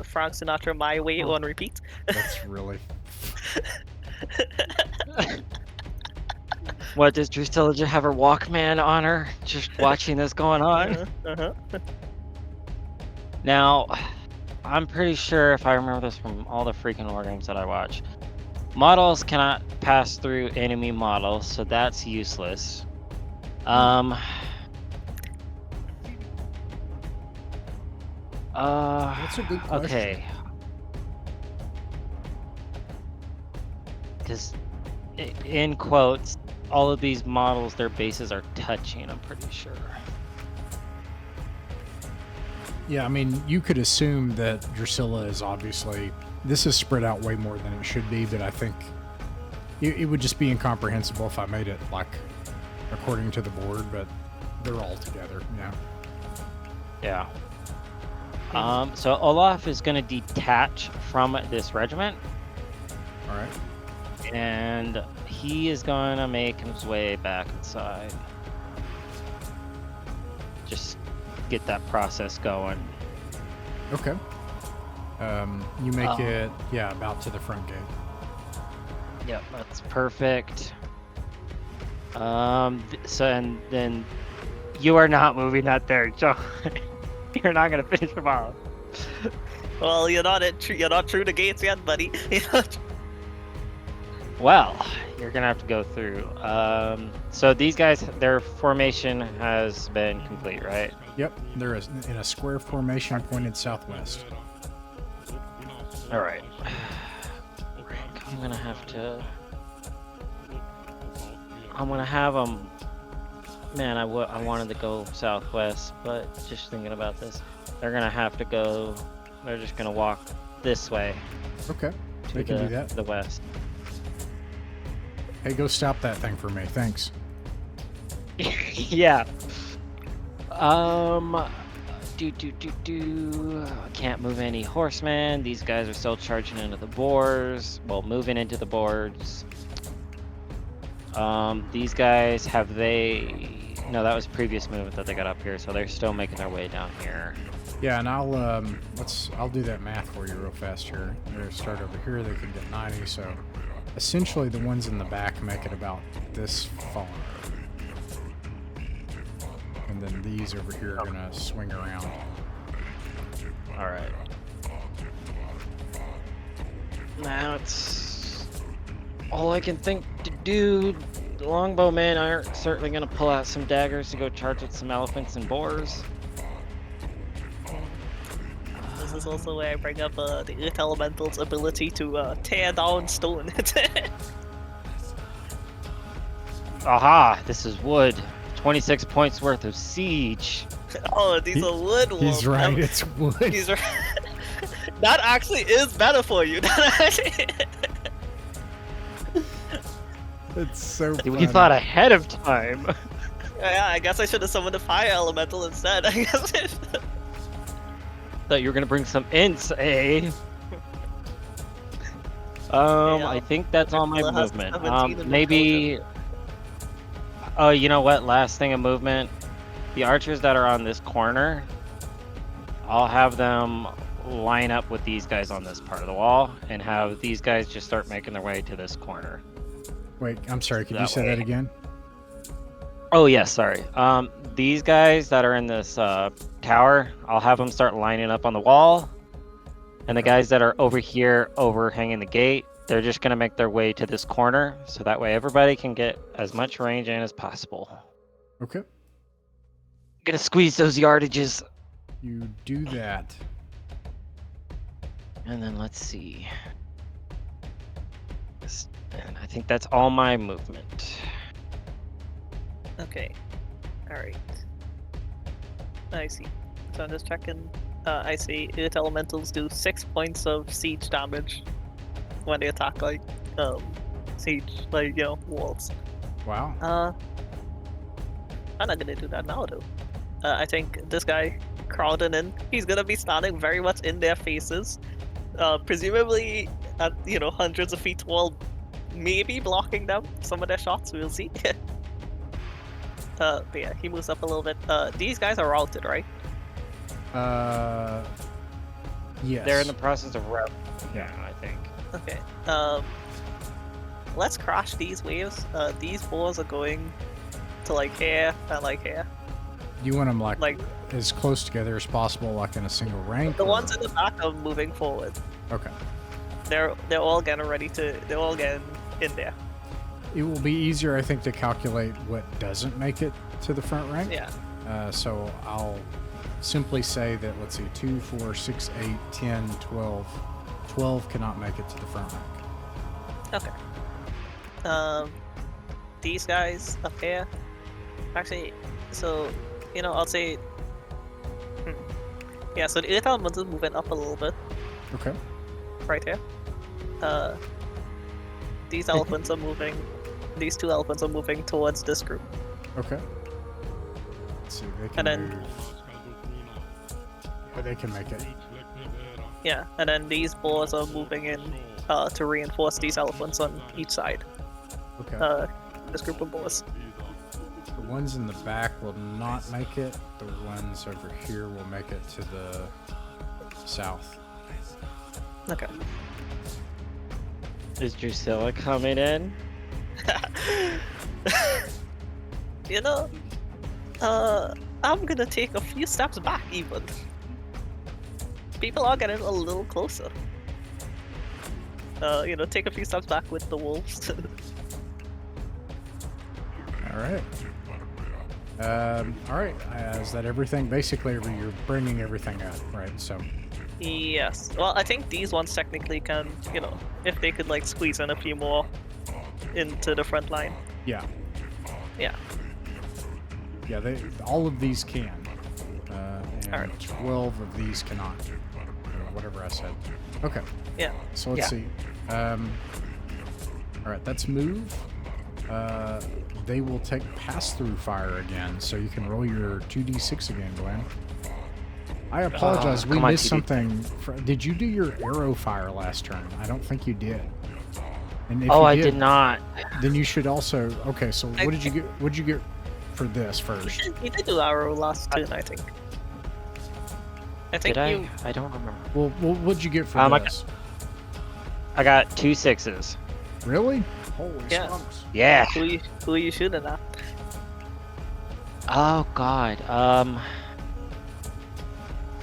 Frank Sinatra "My Way" on repeat. That's really What, does Drusilla have her Walkman on her? Just watching this going on? Uh-huh. Now, I'm pretty sure if I remember this from all the freaking war games that I watch, models cannot pass through enemy models, so that's useless. That's a good question. Okay. Because, in quotes, all of these models, their bases are touching, I'm pretty sure. Yeah, I mean, you could assume that Drusilla is obviously... This is spread out way more than it should be, but I think it would just be incomprehensible if I made it, like, according to the board, but they're all together, Yeah. So Olaf is going to detach from this regiment, All right. and he is going to make his way back inside. Just get that process going. Okay. You make it, about to the front gate. Yep, that's perfect. And then you are not moving that there, Joe. You're not gonna finish tomorrow. Well, you're not through the gates yet, buddy. Well, you're gonna have to go through. So these guys, their formation has been complete, right? Yep, they're in a square formation pointed southwest. All right. I'm gonna have them. Man, I wanted to go southwest, but just thinking about this, they're gonna have to go. They're just gonna walk this way. Okay, they can do that. The west. Hey, go stop that thing for me. Thanks. Yeah. Can't move any horsemen. These guys are still charging into the boars. Well, moving into the boards. These guys no, that was previous movement that they got up here, so they're still making their way down here. Yeah, and I'll do that math for you real fast here. They start over here, they can get 90, so essentially the ones in the back make it about this far. And then these over here are gonna swing around. All right. Now it's all I can think to do. The longbowmen are certainly going to pull out some daggers to go charge at some elephants and boars. This is also where I bring up the Earth Elemental's ability to tear down stone. Aha! This is wood. 26 points worth of siege. Oh, these are wood wolves. He's right, it's wood. He's right. That actually is better for you. It's so funny. You thought ahead of time. Yeah, I guess I should have summoned a fire elemental instead. I guess. Thought you were gonna bring some ints, eh? Yeah, I think that's all my Dracula has movement. 17 in Maybe. Oh, you know what? Last thing of movement. The archers that are on this corner, I'll have them line up with these guys on this part of the wall, and have these guys just start making their way to this corner. Wait, I'm sorry, could you say that again? Oh, yes, sorry. These guys that are in this tower, I'll have them start lining up on the wall. And the guys that are over here overhanging the gate, they're just going to make their way to this corner. So that way everybody can get as much range in as possible. Okay. Gonna squeeze those yardages. You do that. And then let's see. And I think that's all my movement. Okay. Alright. I see. So I'm just checking. I see Earth Elementals do 6 points of siege damage when they attack, like, siege, like, walls. Wow. I'm not gonna do that now, though. I think this guy crowding in, he's gonna be standing very much in their faces. Presumably at, hundreds of feet tall, maybe blocking them some of their shots, we'll see. But yeah, he moves up a little bit. These guys are routed, right? Yes. They're in the process of route. Yeah, I think. Okay. Let's crash these waves. These boars are going to like here and like here. You want them Like as close together as possible, like in a single rank? the or- ones in the back are moving forward. Okay. They're all getting ready to. They're all getting in there. It will be easier, I think, to calculate what doesn't make it to the front rank. Yeah. So I'll simply say that, let's see, 2, 4, 6, 8, 10, 12. 12 cannot make it to the front rank. Okay. These guys up here. Actually, so I'll say. Yeah. So the Earth Elements is moving up a little bit Okay. right here. These elephants are moving. These 2 elephants are moving towards this group. Okay. Let's see, they can And then- move. Yeah, they can make it. Yeah, and then these boars are moving in to reinforce these elephants on each side. Okay. This group of boars. The ones in the back will not make it. The ones over here will make it to the south. Okay. Is Drusilla coming in? I'm gonna take a few steps back even. People are getting a little closer. Take a few steps back with the wolves. All right. All right. Is that everything? Basically, you're bringing everything up, right? So. Yes. Well, I think these ones technically can, if they could like squeeze in a few more into the front line. Yeah. Yeah. Yeah. All of these can. And Alright. 12 of these cannot. Whatever I said. Okay. Yeah. So let's see. All right. That's move. They will take pass-through fire again, so you can roll your 2d6 again, Glenn. I apologize. We come on, missed 2D. something. Did you do your arrow fire last turn? I don't think you did. And if Oh, you I did not. Then you should also. Okay, so I what did you get? What did you get for this first? You did do arrow last turn, I think. I think Did I? you. I don't remember. Well, what'd you get for I this? I got 2 6s. Really? Holy Yeah. smokes! Yeah. Who are you shooting at? Oh God.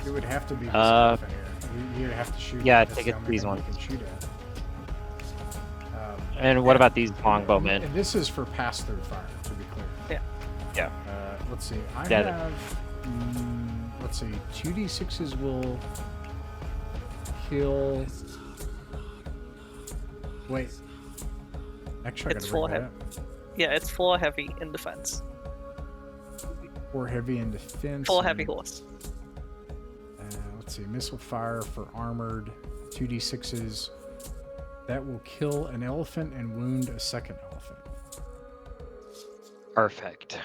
It would have to be this Uh, elephant here. You'd have to shoot. yeah, at. I That's think the it's only these thing ones. You can shoot at. And what about these longbowmen? And this is for pass-through fire, to be clear. Yeah. Let's see. I Yeah. have. Let's see. 2d6s will kill. Wait. Actually, I It's gotta bring 4 that heavy. up. Yeah, it's 4 heavy in defense. 4 heavy in defense. 4 heavy and, horse. Let's see. Missile fire for armored. 2d6s. That will kill an elephant and wound a second elephant. Perfect.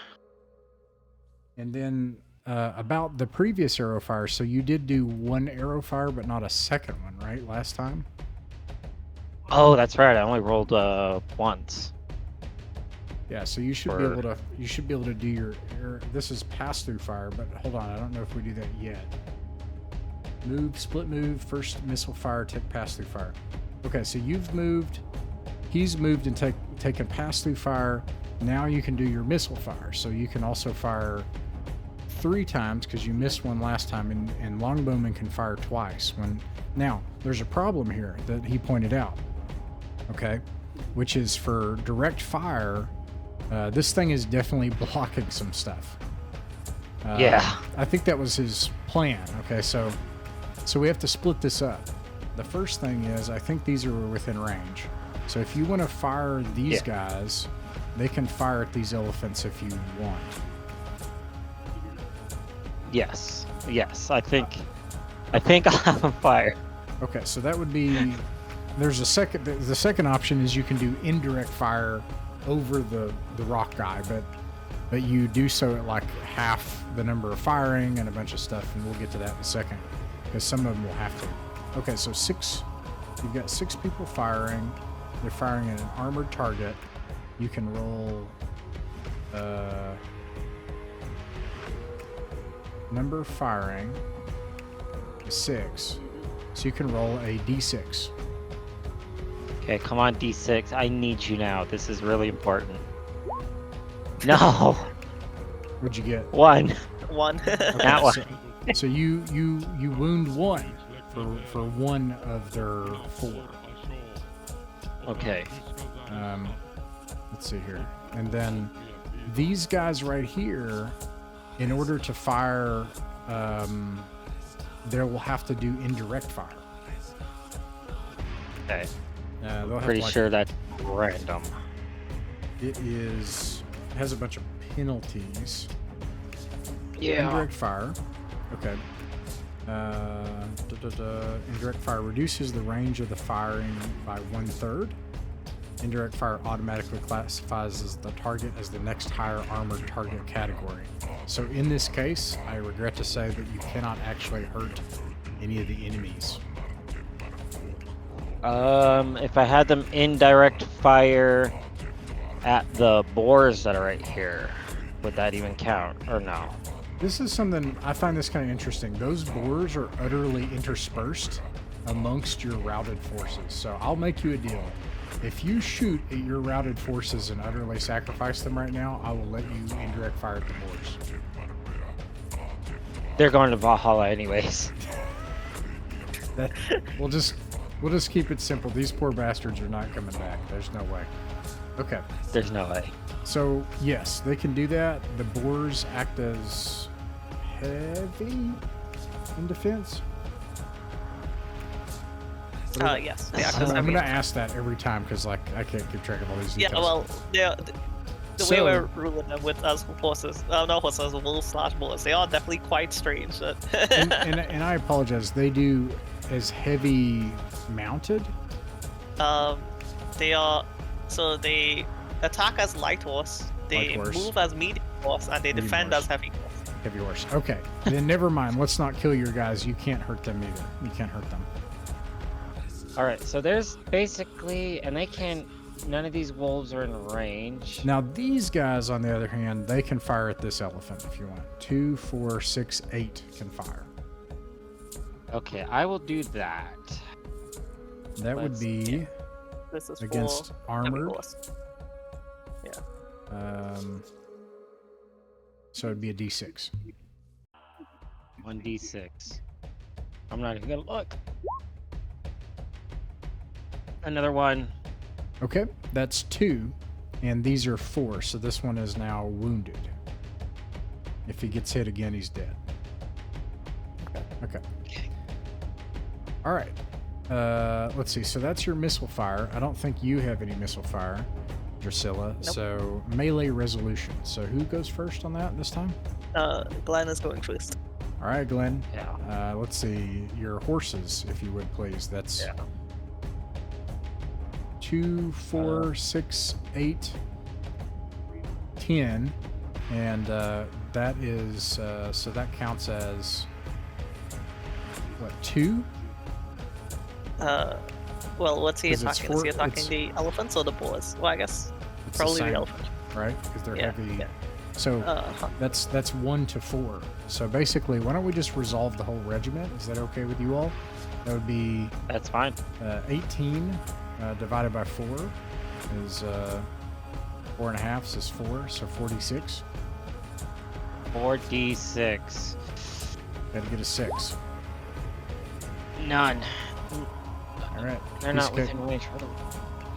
And then about the previous arrow fire, so you did do 1 arrow fire, but not a second one, right? Last time? Oh, that's right. I only rolled once. Yeah, so you should be able to do your this is pass through fire, but hold on, I don't know if we do that yet. Move, split move, first missile fire, take pass through fire. Okay, so you've moved, he's moved and taken pass through fire. Now you can do your missile fire. So you can also fire 3 times because you missed one last time, and longbowmen can fire twice. Now there's a problem here that he pointed out. Okay, which is for direct fire. This thing is definitely blocking some stuff. Yeah. I think that was his plan. Okay, so we have to split this up. The first thing is, I think these are within range. So if you want to fire these guys, they can fire at these elephants if you want. Yes. I think I'll have them fire. Okay, so that would be. There's a second. The second option is you can do indirect fire over the rock guy, but you do so at like half the number of firing and a bunch of stuff, and we'll get to that in a second because some of them will have to. Okay, so 6. You've got 6 people firing. They're firing at an armored target. You can roll. Number of firing is 6, so you can roll a d6. Okay, come on, D6. I need you now. This is really important. No. What'd you get? 1. one. That one. So you wound one for one of their 4. Okay. Let's see here. And then these guys right here, in order to fire, they will have to do indirect fire. Okay. They'll have Pretty like, sure that's random. it has a bunch of penalties. Yeah. Indirect fire. Okay. Indirect fire reduces the range of the firing by 1/3. Indirect fire automatically classifies as the target as the next higher armored target category. So in this case, I regret to say that you cannot actually hurt any of the enemies. If I had them indirect fire at the boars that are right here, would that even count or no? This is something I find this kind of interesting. Those boars are utterly interspersed amongst your routed forces. So I'll make you a deal. If you shoot at your routed forces and utterly sacrifice them right now, I will let you indirect fire at the boars. They're going to Valhalla anyways. We'll just keep it simple. These poor bastards are not coming back. There's no way. Okay. There's no way. So yes, they can do that. The boars act as heavy in defense. Yes. Yeah, I'm going to ask that every time because like I can't keep track of all these details. Yeah, well, the way we're ruling them with us horses, not horses, wolves/boars, they are definitely quite strange. and I apologize. They do as heavy mounted. They are, so they attack as light horse, they move as medium horse, and they defend as heavy horse. Heavy horse. Okay, then never mind. Let's not kill your guys. You can't hurt them either. You can't hurt them. All right, so there's basically, and they can't. None of these wolves are in range. Now these guys, on the other hand, they can fire at this elephant if you want. 2, 4, 6, 8 can fire. Okay, I will do that. That would be this is against armored. Yeah. So it'd be a D6. 1d6. I'm not even gonna look. Another one. Okay, that's 2, and these are 4. So this one is now wounded. If he gets hit again, he's dead. Okay. All right. Let's see. So that's your missile fire. I don't think you have any missile fire, Drusilla. Nope. So melee resolution. So who goes first on that this time? Glenn is going first. All right, Glenn. Yeah. Let's see. Your horses, if you would, please. That's 2, 4, 6, 8, 10. And that is, so that counts as, what, 2? Well, what's he 'Cause it's attacking? Is he 4 attacking the elephants or the boars? Well, I guess It's probably same, the elephant. right? Because they're Yeah, heavy. yeah. So Uh-huh. that's 1 to 4. So basically, why don't we just resolve the whole regiment? Is that okay with you all? That would be That's fine. 18 divided by 4 is 4.5 is 4, so 46. 4d6. Gotta get a 6. None. All right. They're piece not of cake. within range.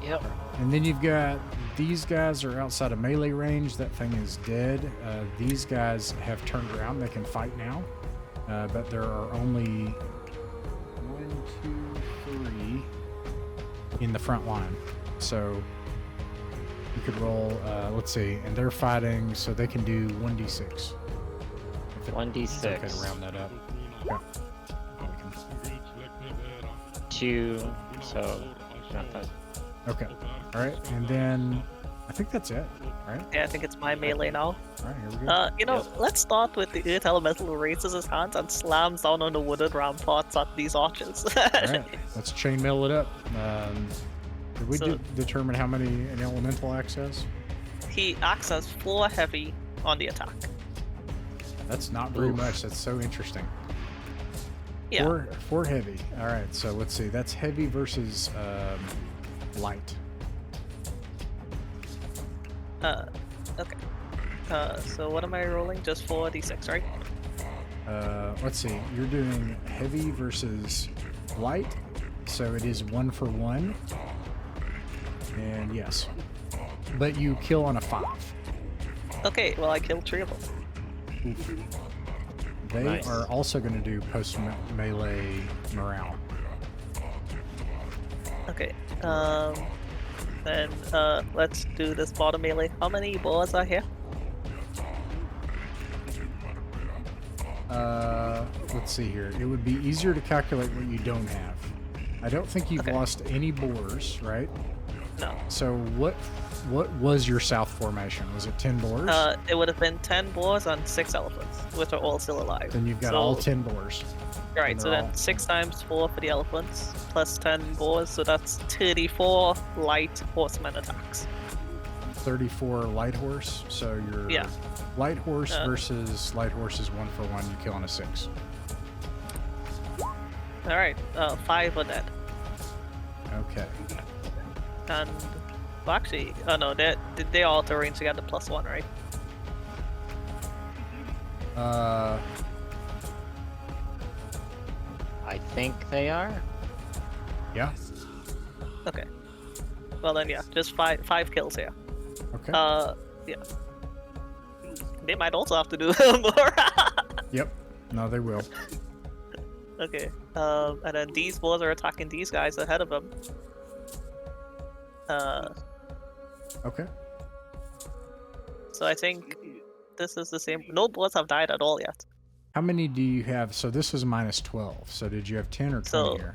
Yep. And then you've got these guys are outside of melee range. That thing is dead. These guys have turned around. They can fight now, but there are only 1, 2, 3 in the front line. So you could roll. Let's see, and they're fighting, so they can do 1d6. 1d6. Okay, to round that up. Okay. 2. So not that. Okay. All right, and then I think that's it. Right. Yeah, I think it's my melee now. All right. Here we go. Let's start with the Earth Elemental who raises his hands and slams down on the wooded ramparts at these archers. All right. Let's chainmail it up. Did we So- determine how many an elemental acts as? He acts as 4 heavy on the attack. That's not very much. That's so interesting. Yeah. 4 heavy. All right. So let's see. That's heavy versus light. Okay. So what am I rolling? Just 4d6, right? Let's see. You're doing heavy versus light, so it is 1 for 1. And yes, but you kill on a 5. Okay, well I killed 3 of them. Oof. They Nice. are also going to do post melee morale. Okay. Then let's do this bottom melee. How many boars are here? Let's see here. It would be easier to calculate what you don't have. I don't think you've Okay. lost any boars, right? No. So what was your south formation? Was it 10 boars? It would have been 10 boars and 6 elephants, which are all still alive. Then you've got so, all 10 boars. Right, and so they're then all- 6 times 4 for the elephants, plus 10 boars, so that's 34 light horsemen attacks. 34 light horse. So your Yeah. light horse versus light horse is 1 for 1. You kill on a 6. Alright, 5 are dead. Okay. And, well actually, oh no, they all to range together plus 1, right? I think they are. Yeah. Okay. Well then, yeah, just 5 kills here. Okay. Yeah. They might also have to do more. Yep. No, they will. Okay. And then these boars are attacking these guys ahead of them. Okay. So I think this is the same. No boars have died at all yet. How many do you have? So this was minus 12. So did you have 10 or 20 So- here?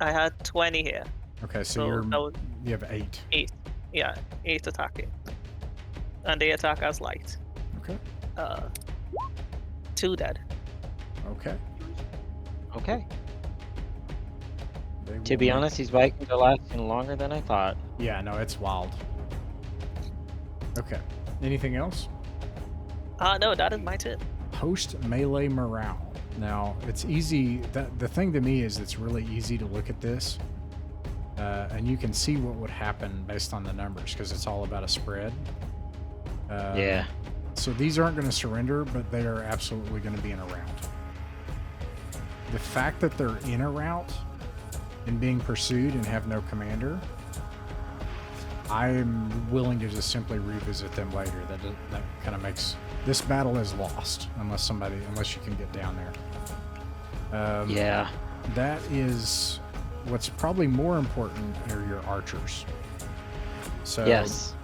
I had 20 here. Okay, so So you're that was you have 8. 8. Yeah, 8 attacking. And they attack as light. Okay. 2 dead. Okay. Okay. They To be will- honest, these Vikings are lasting longer than I thought. Yeah, no, it's wild. Okay. Anything else? No, that is my turn. Post melee morale. Now, it's easy. The thing to me is it's really easy to look at this, and you can see what would happen based on the numbers because it's all about a spread. Yeah. So these aren't going to surrender, but they are absolutely going to be in a rout. The fact that they're in a rout and being pursued and have no commander, I'm willing to just simply revisit them later. That kind of makes this battle is lost unless you can get down there. Yeah. That is what's probably more important are your archers. So Yes.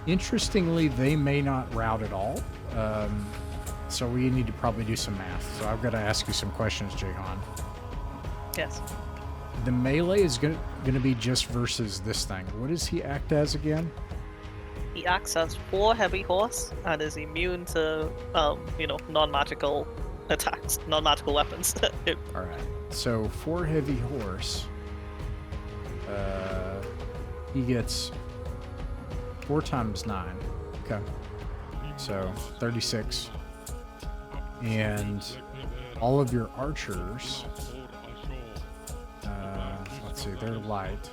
Interestingly, they may not rout at all. So we need to probably do some math. So I've got to ask you some questions, Jahan. Yes. The melee is going to be just versus this thing. What does he act as again? He acts as 4 heavy horse and is immune to, non-magical attacks, non-magical weapons. All right. So 4 heavy horse. He gets 4 times 9. Okay. So 36. And all of your archers. Let's see. They're light.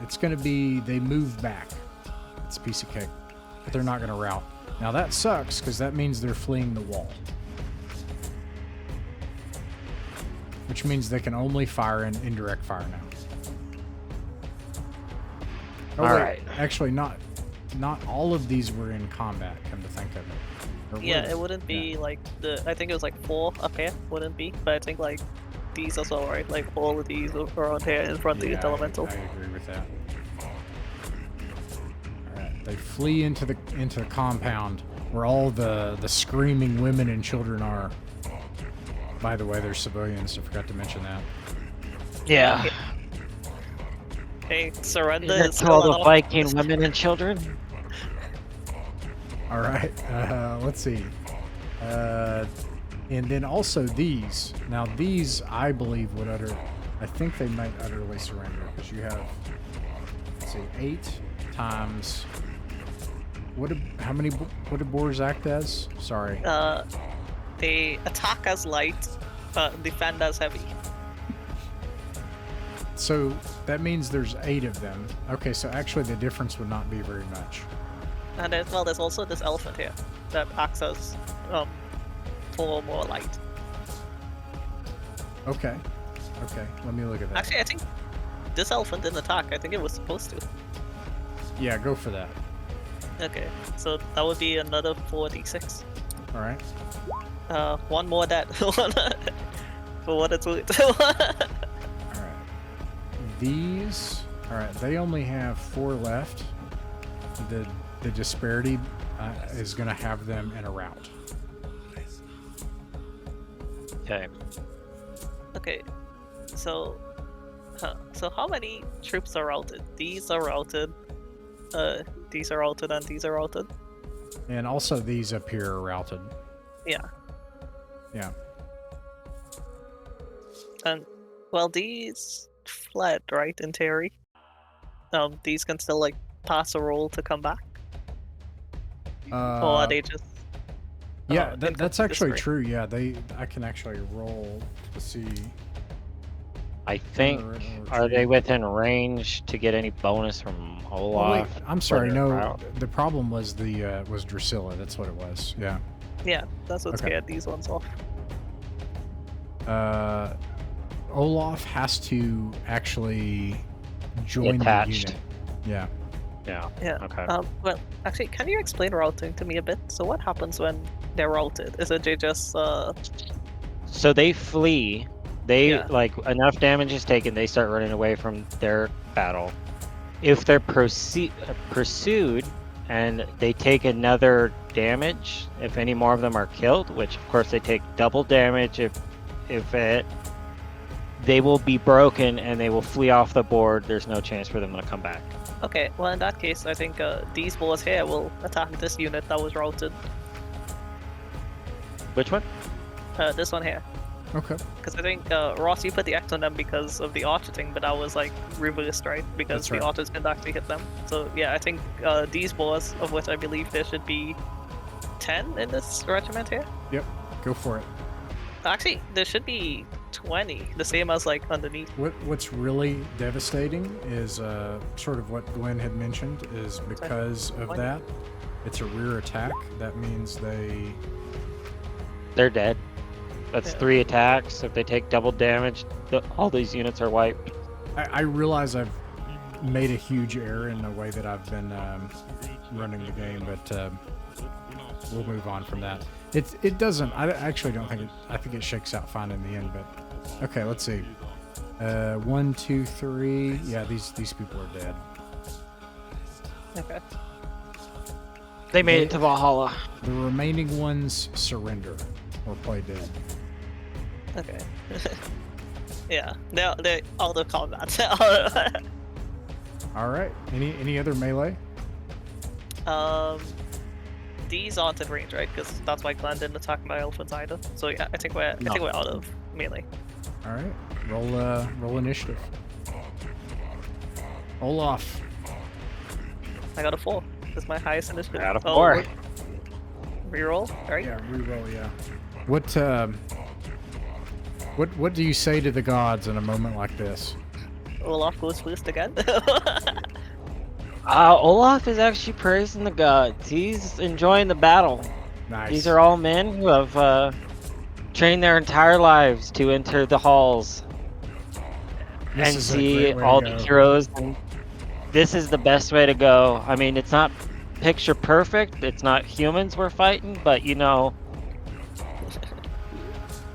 It's going to be, they move back. It's a piece of cake. But they're not going to rout. Now that sucks because that means they're fleeing the wall. Which means they can only fire in indirect fire now. Oh, All wait, right. Actually, not all of these were in combat, come to think of it. Or Yeah, were it they? wouldn't be Yeah. like I think it was like 4 up here, wouldn't be, but I think like these as well, right? Like all of these are around here in front of Yeah, these elementals. I agree with that. Alright, they flee into the compound where all the screaming women and children are. By the way, there's civilians, I forgot to mention that. Yeah. Hey, surrender Is is it still called an the Viking women and children? Alright, let's see. And then also these. Now these, I believe, I think they might utterly surrender because you have, let's see, 8 times. What did boars act as? Sorry. They attack as light, defend as heavy. So that means there's 8 of them. Okay, so actually the difference would not be very much. And there's also this elephant here that acts as 4 more light. Okay. Let me look at that. Actually, I think this elephant didn't attack. I think it was supposed to. Yeah, go for that. Okay, so that would be another 4d6. All right. One more dead. For what it's worth. All right. These. All right. They only have 4 left. The disparity is going to have them in a rout. Okay. Okay, so how many troops are routed? These are routed. These are routed, and these are routed. And also these up here are routed. Yeah. Yeah. And well, these fled, right? In theory, these can still like pass a roll to come back, or are they just? Yeah, that's actually disparate? true. Yeah, I can actually roll to see. I think, are they within range to get any bonus from Oh, Olaf? wait, I'm sorry. for No, route? the problem was was Drusilla. That's what it was. Yeah. Yeah, that's what Okay. scared these ones off. Olaf has to actually join the Attached. unit. Yeah. Yeah. Yeah. Okay. Well, actually, can you explain routing to me a bit? So what happens when they're routed? Is it they just So they flee. They Yeah. like enough damage is taken. They start running away from their battle. If they're pursued and they take another damage, if any more of them are killed, which of course they take double damage they will be broken and they will flee off the board. There's no chance for them to come back. Okay, well in that case, I think these boys here will attack this unit that was routed. Which one? This one here. Okay. Because I think, Ross, you put the X on them because of the archer thing, but that was like reversed, right? Because That's the right. archers can actually hit them. So yeah, I think these boys, of which I believe there should be 10 in this regiment here. Yep. Go for it. Actually, there should be 20, the same as like underneath. What's really devastating is sort of what Glenn had mentioned is because of that, it's a rear attack. That means They're dead. That's Yeah. 3 attacks. If they take double damage, all these units are wiped. I realize I've made a huge error in the way that I've been running the game, but we'll move on from that. It doesn't. I actually don't think it. I think it shakes out fine in the end. But okay, let's see. 1, 2, 3. Yeah, these people are dead. Okay. They made it to Valhalla. The remaining ones surrender or play dead. Okay. Yeah, they're out of combat. All right. Any other melee? These aren't in range, right? Because that's why Glenn didn't attack my elephants either. So yeah, I think we're out of melee. All right. Roll initiative. Olaf. I got a 4. That's my highest initiative. Out of 4. Reroll, right? Yeah, reroll. Yeah. What do you say to the gods in a moment like this? Olaf goes first again. Olaf is actually praising the gods. He's enjoying the battle. Nice. These are all men who have trained their entire lives to enter the halls This and is a see great way to all go. the heroes. And this is the best way to go. I mean, it's not picture perfect. It's not humans we're fighting, but you know,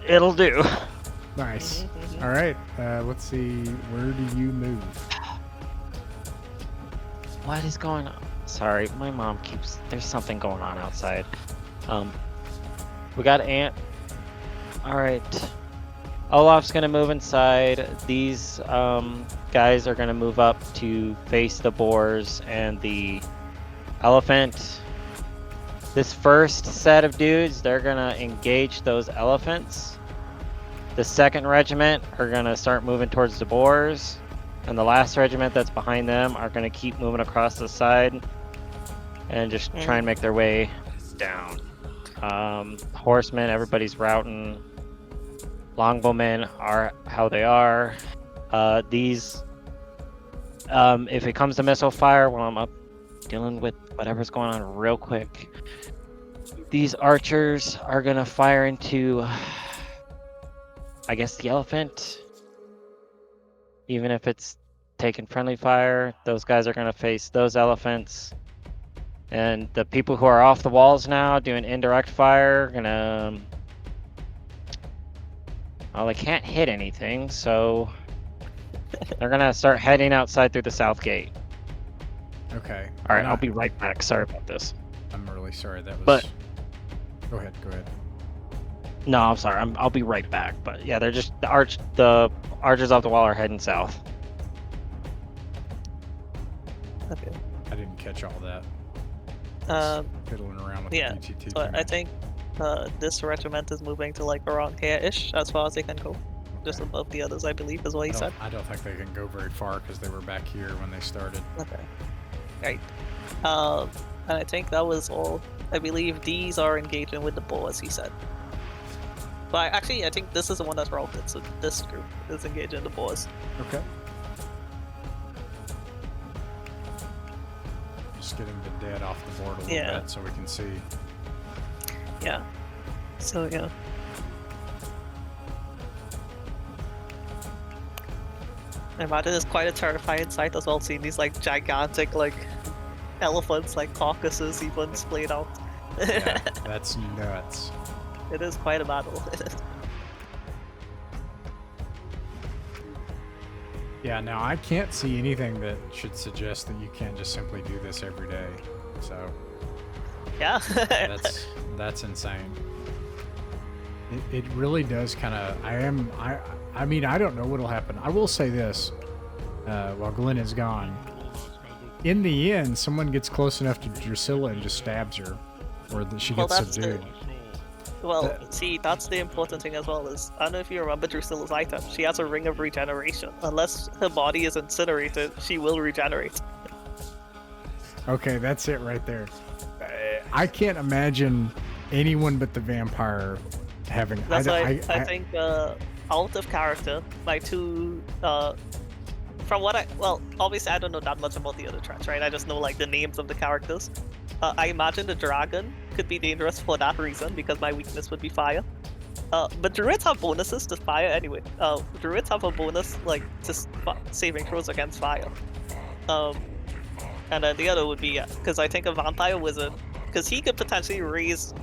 it'll do. Nice. All right. Let's see. Where do you move? What is going on? Sorry, my mom keeps. There's something going on outside. We got Ant. All right. Olaf's gonna move inside. These guys are gonna move up to face the boars and the elephant. This first set of dudes, they're gonna engage those elephants. The second regiment are gonna start moving towards the boars. And the last regiment that's behind them are going to keep moving across the side and just try and make their way down. Horsemen, everybody's routing. Longbowmen are how they are. These, if it comes to missile fire, while I'm up dealing with whatever's going on real quick, these archers are gonna fire into, I guess, the elephant. Even if it's taking friendly fire, those guys are gonna face those elephants. And the people who are off the walls now doing indirect fire, gonna... Well, they can't hit anything, so they're gonna start heading outside through the south gate. Okay. All right, I'll be right back. Sorry about this. I'm really sorry. That was. But go ahead. Go ahead. no, I'm sorry. I'll be right back. But yeah, they're just the archers off the wall are heading south. Okay. I didn't catch all that. Fiddling around with Yeah. the BTT. So I think this regiment is moving to like around here-ish as far as they can go. Just above the others, I believe, is what he said. I don't think they can go very far because they were back here when they started. Okay. Right. And I think that was all. I believe these are engaging with the boars, he said. But actually, I think this is the one that's routed, so this group is engaging the boars. Okay. Just getting the dead off the board a little bit so we can see. Yeah. So, yeah. I imagine it's quite a terrifying sight as well, seeing these like gigantic like elephants, like carcasses even splayed out. Yeah, that's nuts. It is quite a battle. Yeah, now I can't see anything that should suggest that you can't just simply do this every day. So Yeah. that's insane. It really does kind of. I mean, I don't know what'll happen. I will say this: while Glenn is gone, in the end, someone gets close enough to Drusilla and just stabs her, or that she gets subdued. See, that's the important thing as well. Is I don't know if you remember Drusilla's item. She has a ring of regeneration. Unless her body is incinerated, she will regenerate. Okay, that's it right there. I can't imagine anyone but the vampire having. That's why I think out of character, my two. From what obviously I don't know that much about the other threats, right? I just know like the names of the characters. I imagine the dragon could be dangerous for that reason because my weakness would be fire. But druids have bonuses to fire anyway. Druids have a bonus like to saving throws against fire. And then the other would be because I think a vampire wizard, because he could potentially raise.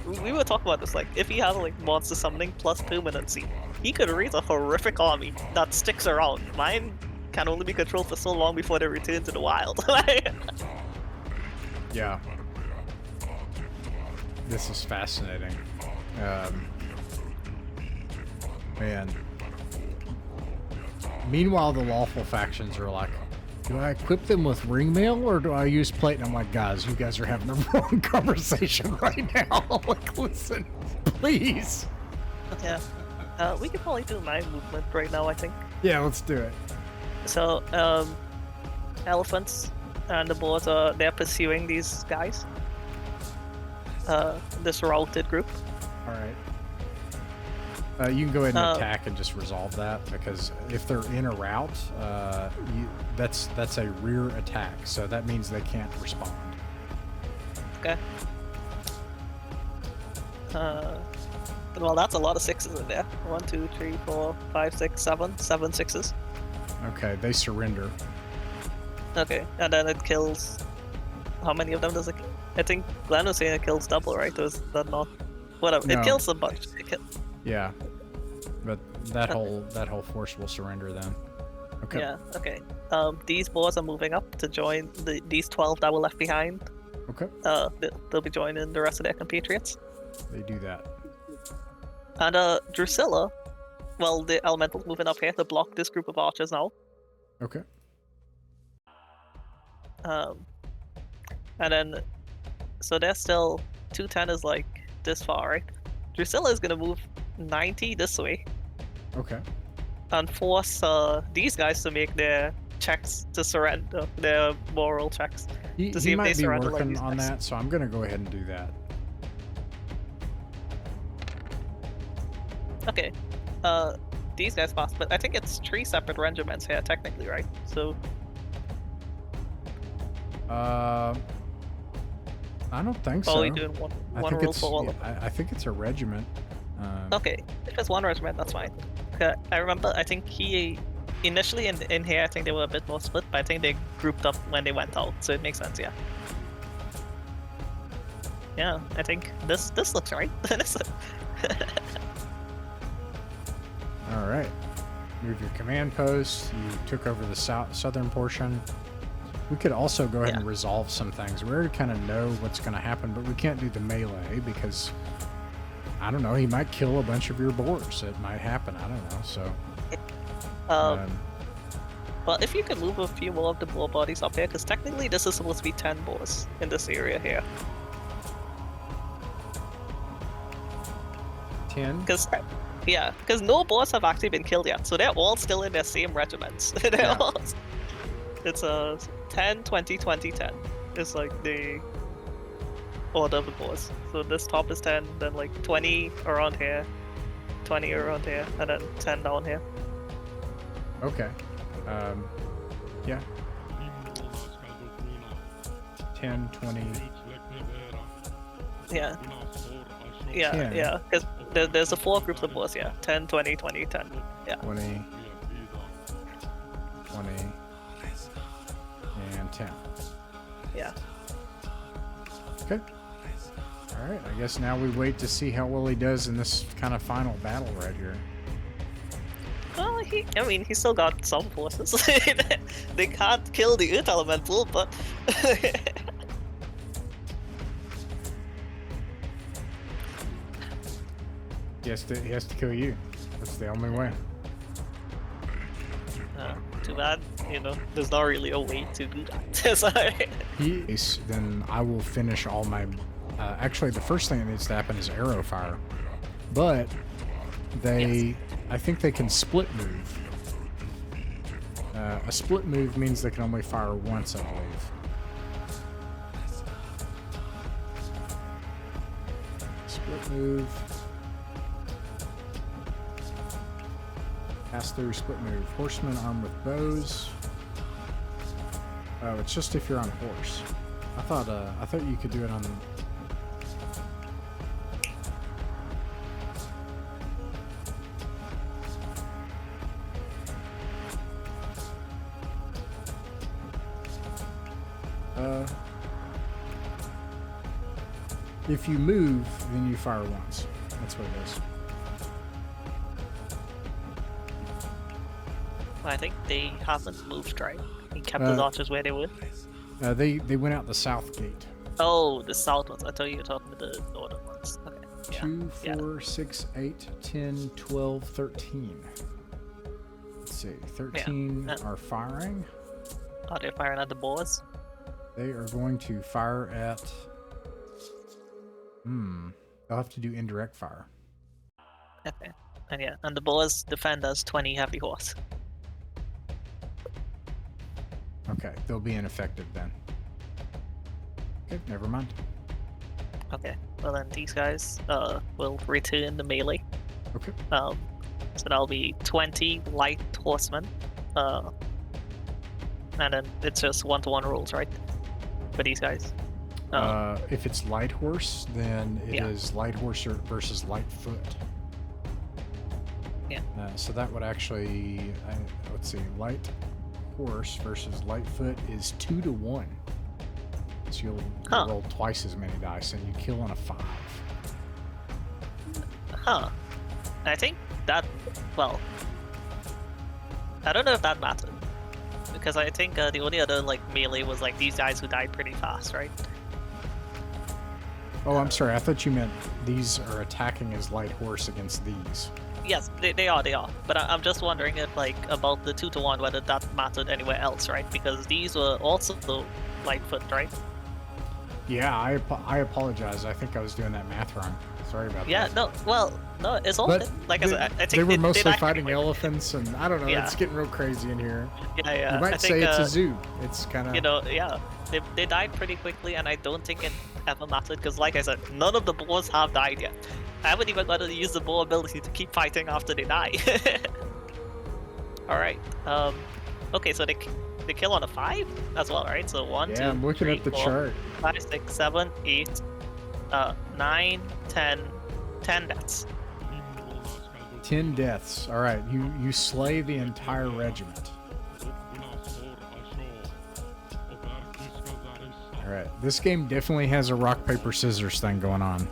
We were talking about this, like if he has like monster summoning plus permanency, he could raise a horrific army that sticks around. Mine can only be controlled for so long before they return to the wild. Yeah. This is fascinating. Man. Meanwhile, the lawful factions are like, do I equip them with ring mail or do I use plate? And I'm like, guys, you guys are having the wrong conversation right now. Like, listen, please. Yeah. We could probably do mind movement right now, I think. Yeah, let's do it. So, elephants and the boars they're pursuing these guys. This routed group. All right. You can go ahead and attack and just resolve that because if they're in a route, that's a rear attack, so that means they can't respond. Okay. Well, that's a lot of sixes in there. 1, 2, 3, 4, 5, 6, 7. 7 sixes. Okay, they surrender. Okay, and then it kills. How many of them does it kill? I think Glenn was saying it kills double, right? Or is that not? Whatever. No. It kills a bunch. Yeah, but that whole force will surrender then. Okay. Yeah. Okay. These boars are moving up to join these 12 that were left behind. Okay. They'll be joining the rest of their compatriots. They do that. And Drusilla, well, the elemental's moving up here to block this group of archers now. Okay. And then, so they're still 210 is like this far, right? Drusilla is gonna move 90 this way. Okay. And force these guys to make their checks to surrender, their moral checks. He might be working on that, so I'm gonna go ahead and do that. these guys passed, but I think it's 3 separate regiments here technically, right? So I don't think so. probably doing one think rule it's, for all yeah, of them. I think it's a regiment. Okay, if it's one regiment, that's fine. I remember, I think he initially in here, I think they were a bit more split, but I think they grouped up when they went out, so it makes sense, yeah. Yeah, I think this looks right. All right. Move your command post. You took over the southern portion. We could also go ahead and resolve some things. We already kind of know what's going to happen, but we can't do the melee because, I don't know, he might kill a bunch of your boars. It might happen. I don't know. So, well, if you could move a few more of the boar bodies up here, because technically this is supposed to be 10 boars in this area here. 10? Because no boars have actually been killed yet, so they're all still in their same regiments. It's 10, 20, 20, 10. It's like the order of the boars. So this top is 10, then like 20 around here, 20 around here, and then 10 down here. Okay. Yeah. 10, 20. Yeah. 10. Yeah. Because there's the 4 groups of boars, yeah. 10, 20, 20, 10. Yeah. 20, 20, and 10. Yeah. Okay. All right. I guess now we wait to see how well he does in this kind of final battle right here. Well, he still got some forces. They can't kill the Earth Elemental, but... He has to kill you. That's the only way. Too bad, there's not really a way to do that. Sorry. Then I will finish all my... actually, the first thing that needs to happen is arrow fire. But I think they can split move. A split move means they can only fire once, I believe. Split move. Pass through, split move. Horsemen armed with bows. Oh, it's just if you're on horse. I thought you could do it on... If you move, then you fire once. That's what it is. I think they haven't moved, right? He kept his archers where they were. They went out the south gate. Oh, the south ones. I thought you were talking about the northern ones. Okay. Yeah. 2, 4, 6, 8, 10, 12, 13. Let's see. 13 are firing. Oh, they're firing at the boars? They are going to fire at... They'll have to do indirect fire. Okay. And the boars defend us 20 heavy horse. Okay, they'll be ineffective then. Okay, never mind. Okay, well then these guys will return the melee. Okay. So that'll be 20 light horsemen. And then it's just 1-to-1 rules, right? For these guys. If it's light horse, then it is light horse versus light foot. Yeah. So that would actually, let's see, light horse versus light foot is 2-to-1. So you'll roll twice as many dice, and you kill on a 5. Huh. I think that, well, I don't know if that mattered. Because I think the only other melee was these guys who died pretty fast, right? Oh, I'm sorry. I thought you meant these are attacking as light horse against these. Yes, they are. But I'm just wondering if, about the 2-to-1, whether that mattered anywhere else, right? Because these were also Lightfoot, right? Yeah, I apologize. I think I was doing that math wrong. Sorry about that. Yeah, no, it's all good. Like I said, I think they were mostly died fighting pretty elephants, and I don't know, it's getting real crazy in here. Yeah. You might I say think, it's a zoo. It's kind of... they died pretty quickly, and I don't think it ever mattered, because like I said, none of the boars have died yet. I haven't even got to use the boar ability to keep fighting after they die. All right. Okay, so they kill on a 5 as well, right? So 1, 2, Yeah, I'm looking 3, at the 4, chart. 5, 6, 7, 8, 9, 10 deaths. 10 deaths. All right, you slay the entire regiment. All right, this game definitely has a rock paper scissors thing going on,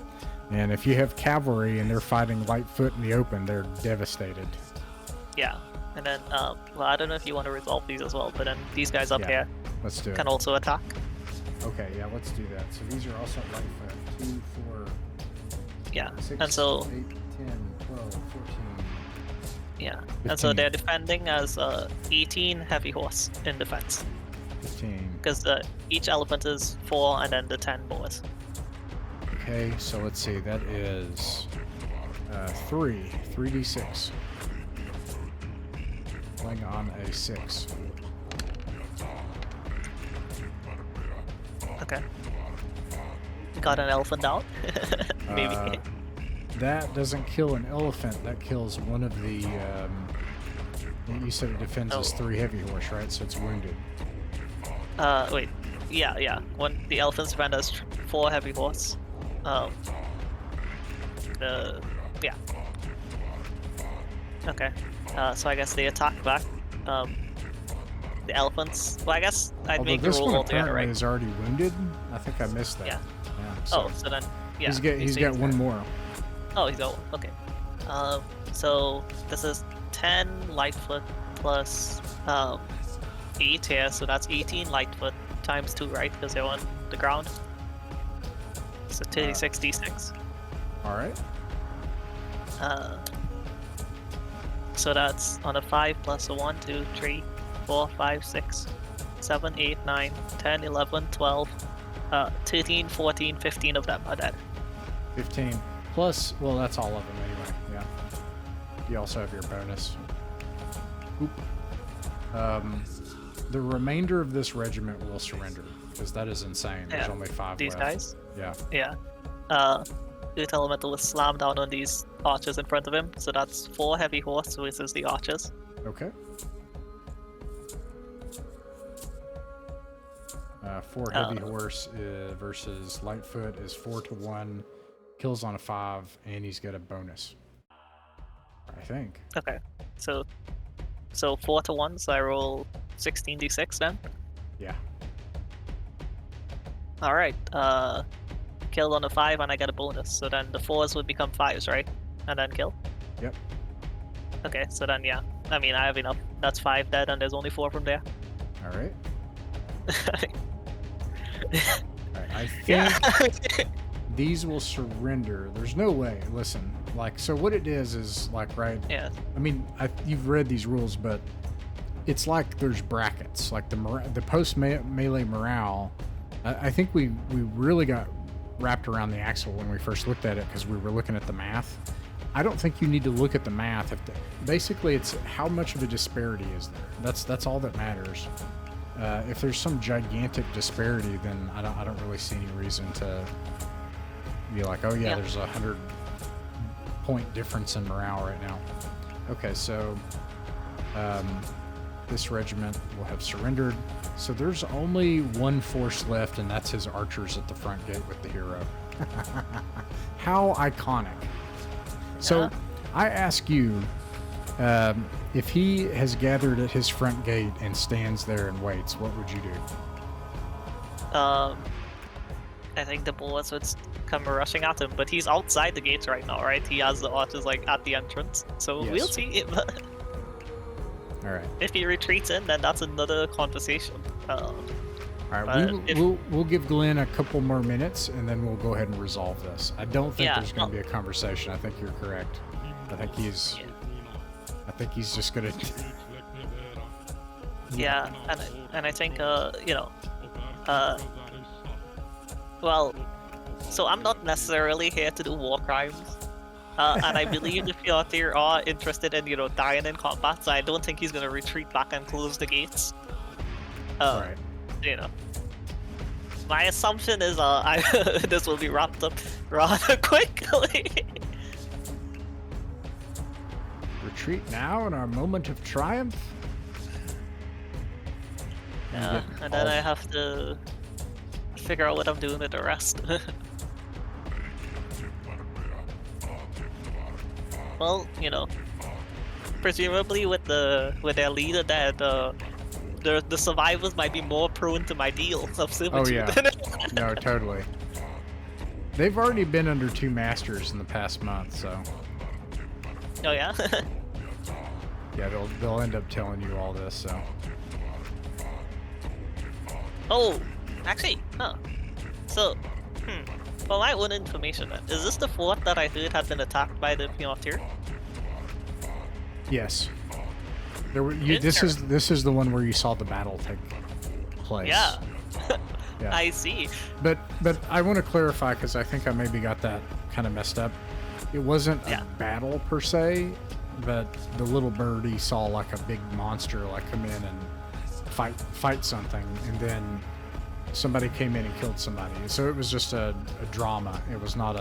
and if you have cavalry and they're fighting Lightfoot in the open, they're devastated. Yeah, and then well, I don't know if you want to resolve these as well, but then these guys up here Let's do it. can also attack. Okay, yeah, let's do that. So these are also Lightfoot. 2, 4, Yeah, 6, and so 8, 10, 12, 14. yeah, and so 15. they're defending as 18 heavy horse in defense 15. because each elephant is 4, and then the 10 boars. Okay, so let's see. That is 3d6. Playing on a 6. Okay. Got an elephant down. Maybe. That doesn't kill an elephant. That kills one of the. You said it defends as 3 heavy horse, right? So it's wounded. Wait. Yeah. The elephant's defend as 4 heavy horse. Yeah. Okay. So I guess they attack back. The elephants. Well, I guess I'd Although make the this roll one altogether, apparently right? is already wounded. I think I missed that. Yeah. So So then, yeah. he's got one more. Oh, he's got one. Okay. So this is 10 Lightfoot plus 8 here, so that's 18 Lightfoot times 2, right? Because they're on the ground. So 36 d6. All right. So that's on a 5 plus a 1, 2, 3, 4, 5, 6, 7, 8, 9, 10, 11, 12, 13, 14, 15 of them are dead. 15 plus. Well, that's all of them anyway. Yeah. You also have your bonus. Oop. The remainder of this regiment will surrender because that is insane. There's Yeah, only 5 These left. guys? Yeah. Yeah. Earth Elemental will slam down on these archers in front of him, so that's 4 heavy horse versus the archers. Okay. 4 heavy horse versus Lightfoot is 4-1. Kills on a 5, and he's got a bonus. I think. Okay. So 4-1, so I roll 16d6 then. Yeah. Alright. Killed on a 5 and I get a bonus, so then the 4s would become 5s, right? And then kill? Yep. Okay, so then yeah. I mean, I have enough. That's 5 dead and there's only 4 from there. All right. All right. I think Yeah. these will surrender. There's no way. Listen, like, so what it is like, right? Yeah. I mean, you've read these rules, but it's like there's brackets. Like the post melee morale. I think we really got wrapped around the axle when we first looked at it because we were looking at the math. I don't think you need to look at the math. Basically, it's how much of a disparity is there. That's all that matters. If there's some gigantic disparity, then I don't really see any reason to be like, oh yeah, there's a 100-point difference in morale right now. Okay, so this regiment will have surrendered. So there's only one force left, and that's his archers at the front gate with the hero. How iconic. So I ask you, if he has gathered at his front gate and stands there and waits, what would you do? I think the bullets would come rushing at him, but he's outside the gates right now, right? He has the archers like at the entrance, so Yes. we'll see. All right. If he retreats in, then that's another conversation. All right, if- we'll give Glenn a couple more minutes, and then we'll go ahead and resolve this. I don't think Yeah, there's going to be a conversation. I think you're correct. I think he's just going to. Yeah, and I think well, so I'm not necessarily here to do war crimes. And I believe the Fjnotr are interested in, dying in combat, so I don't think he's gonna retreat back and close the gates. Right. My assumption is this will be wrapped up rather quickly. retreat now in our moment of triumph? Yeah, and then I have to figure out what I'm doing with the rest. Well, you know, presumably with their leader dead, the survivors might be more prone to my deals of Oh servitude. yeah. No, totally. They've already been under 2 masters in the past month, so Oh yeah. yeah, they'll end up telling you all this. So Oh, actually, huh. So, for my own information, then, is this the fort that I heard had been attacked by the Fjnotr? yes, there were. This is the one where you saw the battle take place. Yeah. Yeah. I see. But I want to clarify because I think I maybe got that kind of messed up. It wasn't a battle per se, but the little birdie saw like a big monster like come in and fight something, and then somebody came in and killed somebody. So it was just a drama. It was not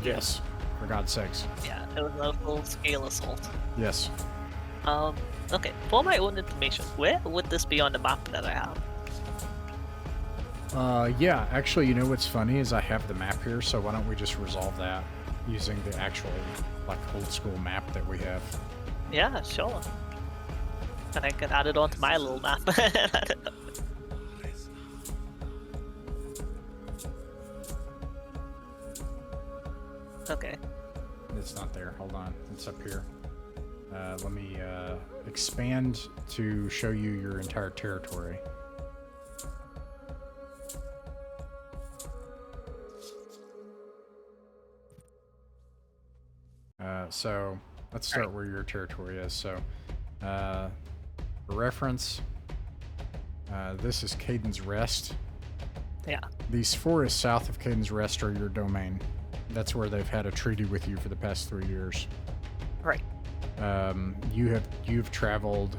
this, for God's sakes. Yeah, it was a full-scale assault. Yes. Okay, for my own information, where would this be on the map that I have? Yeah, actually, you know what's funny is I have the map here, so why don't we just resolve that using the actual, like, old school map that we have. Yeah, sure. And I can add it onto my little map. Okay. It's not there. Hold on. It's up here. Let me expand to show you your entire territory. So let's start where your territory is. So, for reference, this is Caden's Rest. Yeah. These forests south of Caden's Rest are your domain. That's where they've had a treaty with you for the past 3 years. Right. You've traveled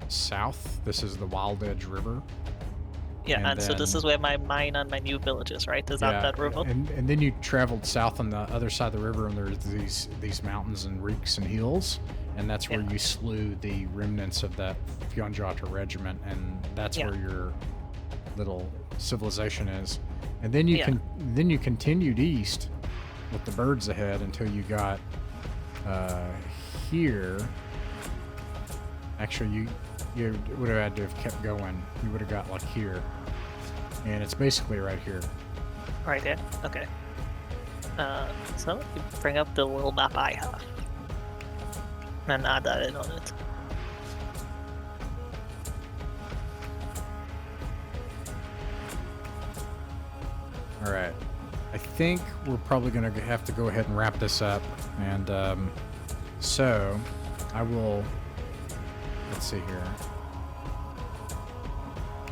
south. This is the Wild Edge River. Yeah, and so this is where my mine and my new village is, right? Is that river? And then you traveled south on the other side of the river, and there's these mountains and reeks and hills, and that's where you slew the remnants of that Fjnotr regiment, and that's where your little civilization is. And then you continued east with the birds ahead until you got here. Actually, you would have had to have kept going. You would have got like here, and it's basically right here. Right there. Okay. So you bring up the little map I have and add that in on it. All right. I think we're probably going to have to go ahead and wrap this up, and so I will. Let's see here.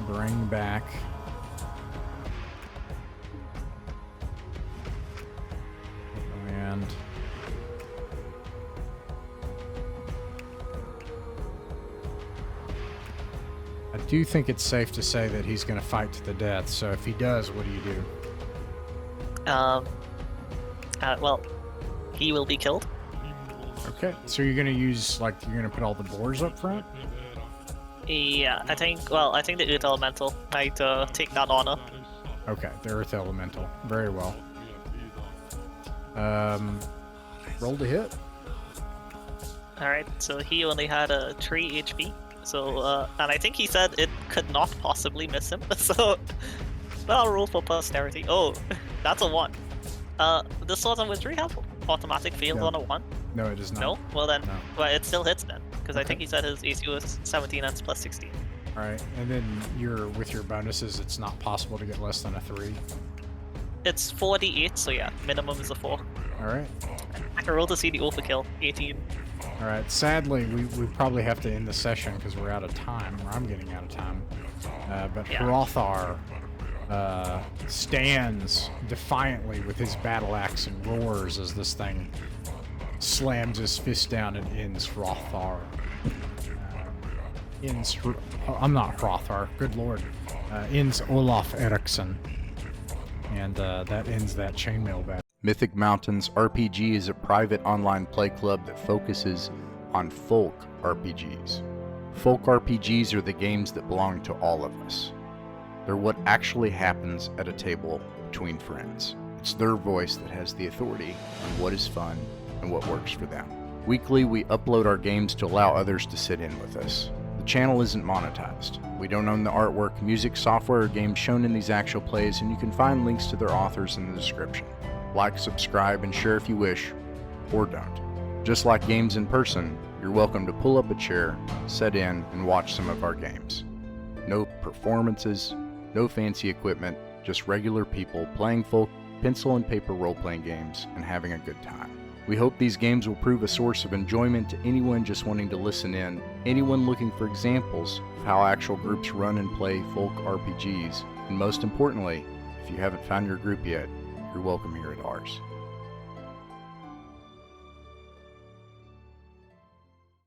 Bring back. And I do think it's safe to say that he's going to fight to the death. So if he does, what do you do? Well, he will be killed. Okay, so you're gonna use, like, you're gonna put all the boars up front? Yeah, I think the Earth Elemental might take that honor. Okay, the Earth Elemental. Very well. Roll to hit. Alright, so he only had a 3 HP. So, and I think he said it could not possibly miss him. So, but I'll roll for posterity. Oh, that's a 1. Does Swords and Wizardry have automatic fail on a 1? No, it does not. No? Well then, No. well, it still hits then. Because I think he said his AC was 17 and it's plus 16. Alright, and then with your bonuses, it's not possible to get less than a 3. It's 4d8, so yeah, minimum is a 4. Alright. I can roll to see the overkill, 18. Alright, sadly, we probably have to end the session because we're out of time, or I'm getting out of time. But Hrothgar stands defiantly with his battle axe and roars as this thing slams his fist down and ends Hrothgar. I'm not Hrothgar, good lord. Ends Olaf Eriksson. And that ends that chainmail battle. Mythic Mountains RPG is a private online play club that focuses on folk RPGs. Folk RPGs are the games that belong to all of us. They're what actually happens at a table between friends. It's their voice that has the authority on what is fun and what works for them. Weekly, we upload our games to allow others to sit in with us. The channel isn't monetized. We don't own the artwork, music, software, or games shown in these actual plays, and you can find links to their authors in the description. Like, subscribe, and share if you wish, or don't. Just like games in person, you're welcome to pull up a chair, sit in, and watch some of our games. No performances, no fancy equipment, just regular people playing folk pencil and paper role-playing games and having a good time. We hope these games will prove a source of enjoyment to anyone just wanting to listen in, anyone looking for examples of how actual groups run and play folk RPGs, and most importantly, if you haven't found your group yet, you're welcome here at ours.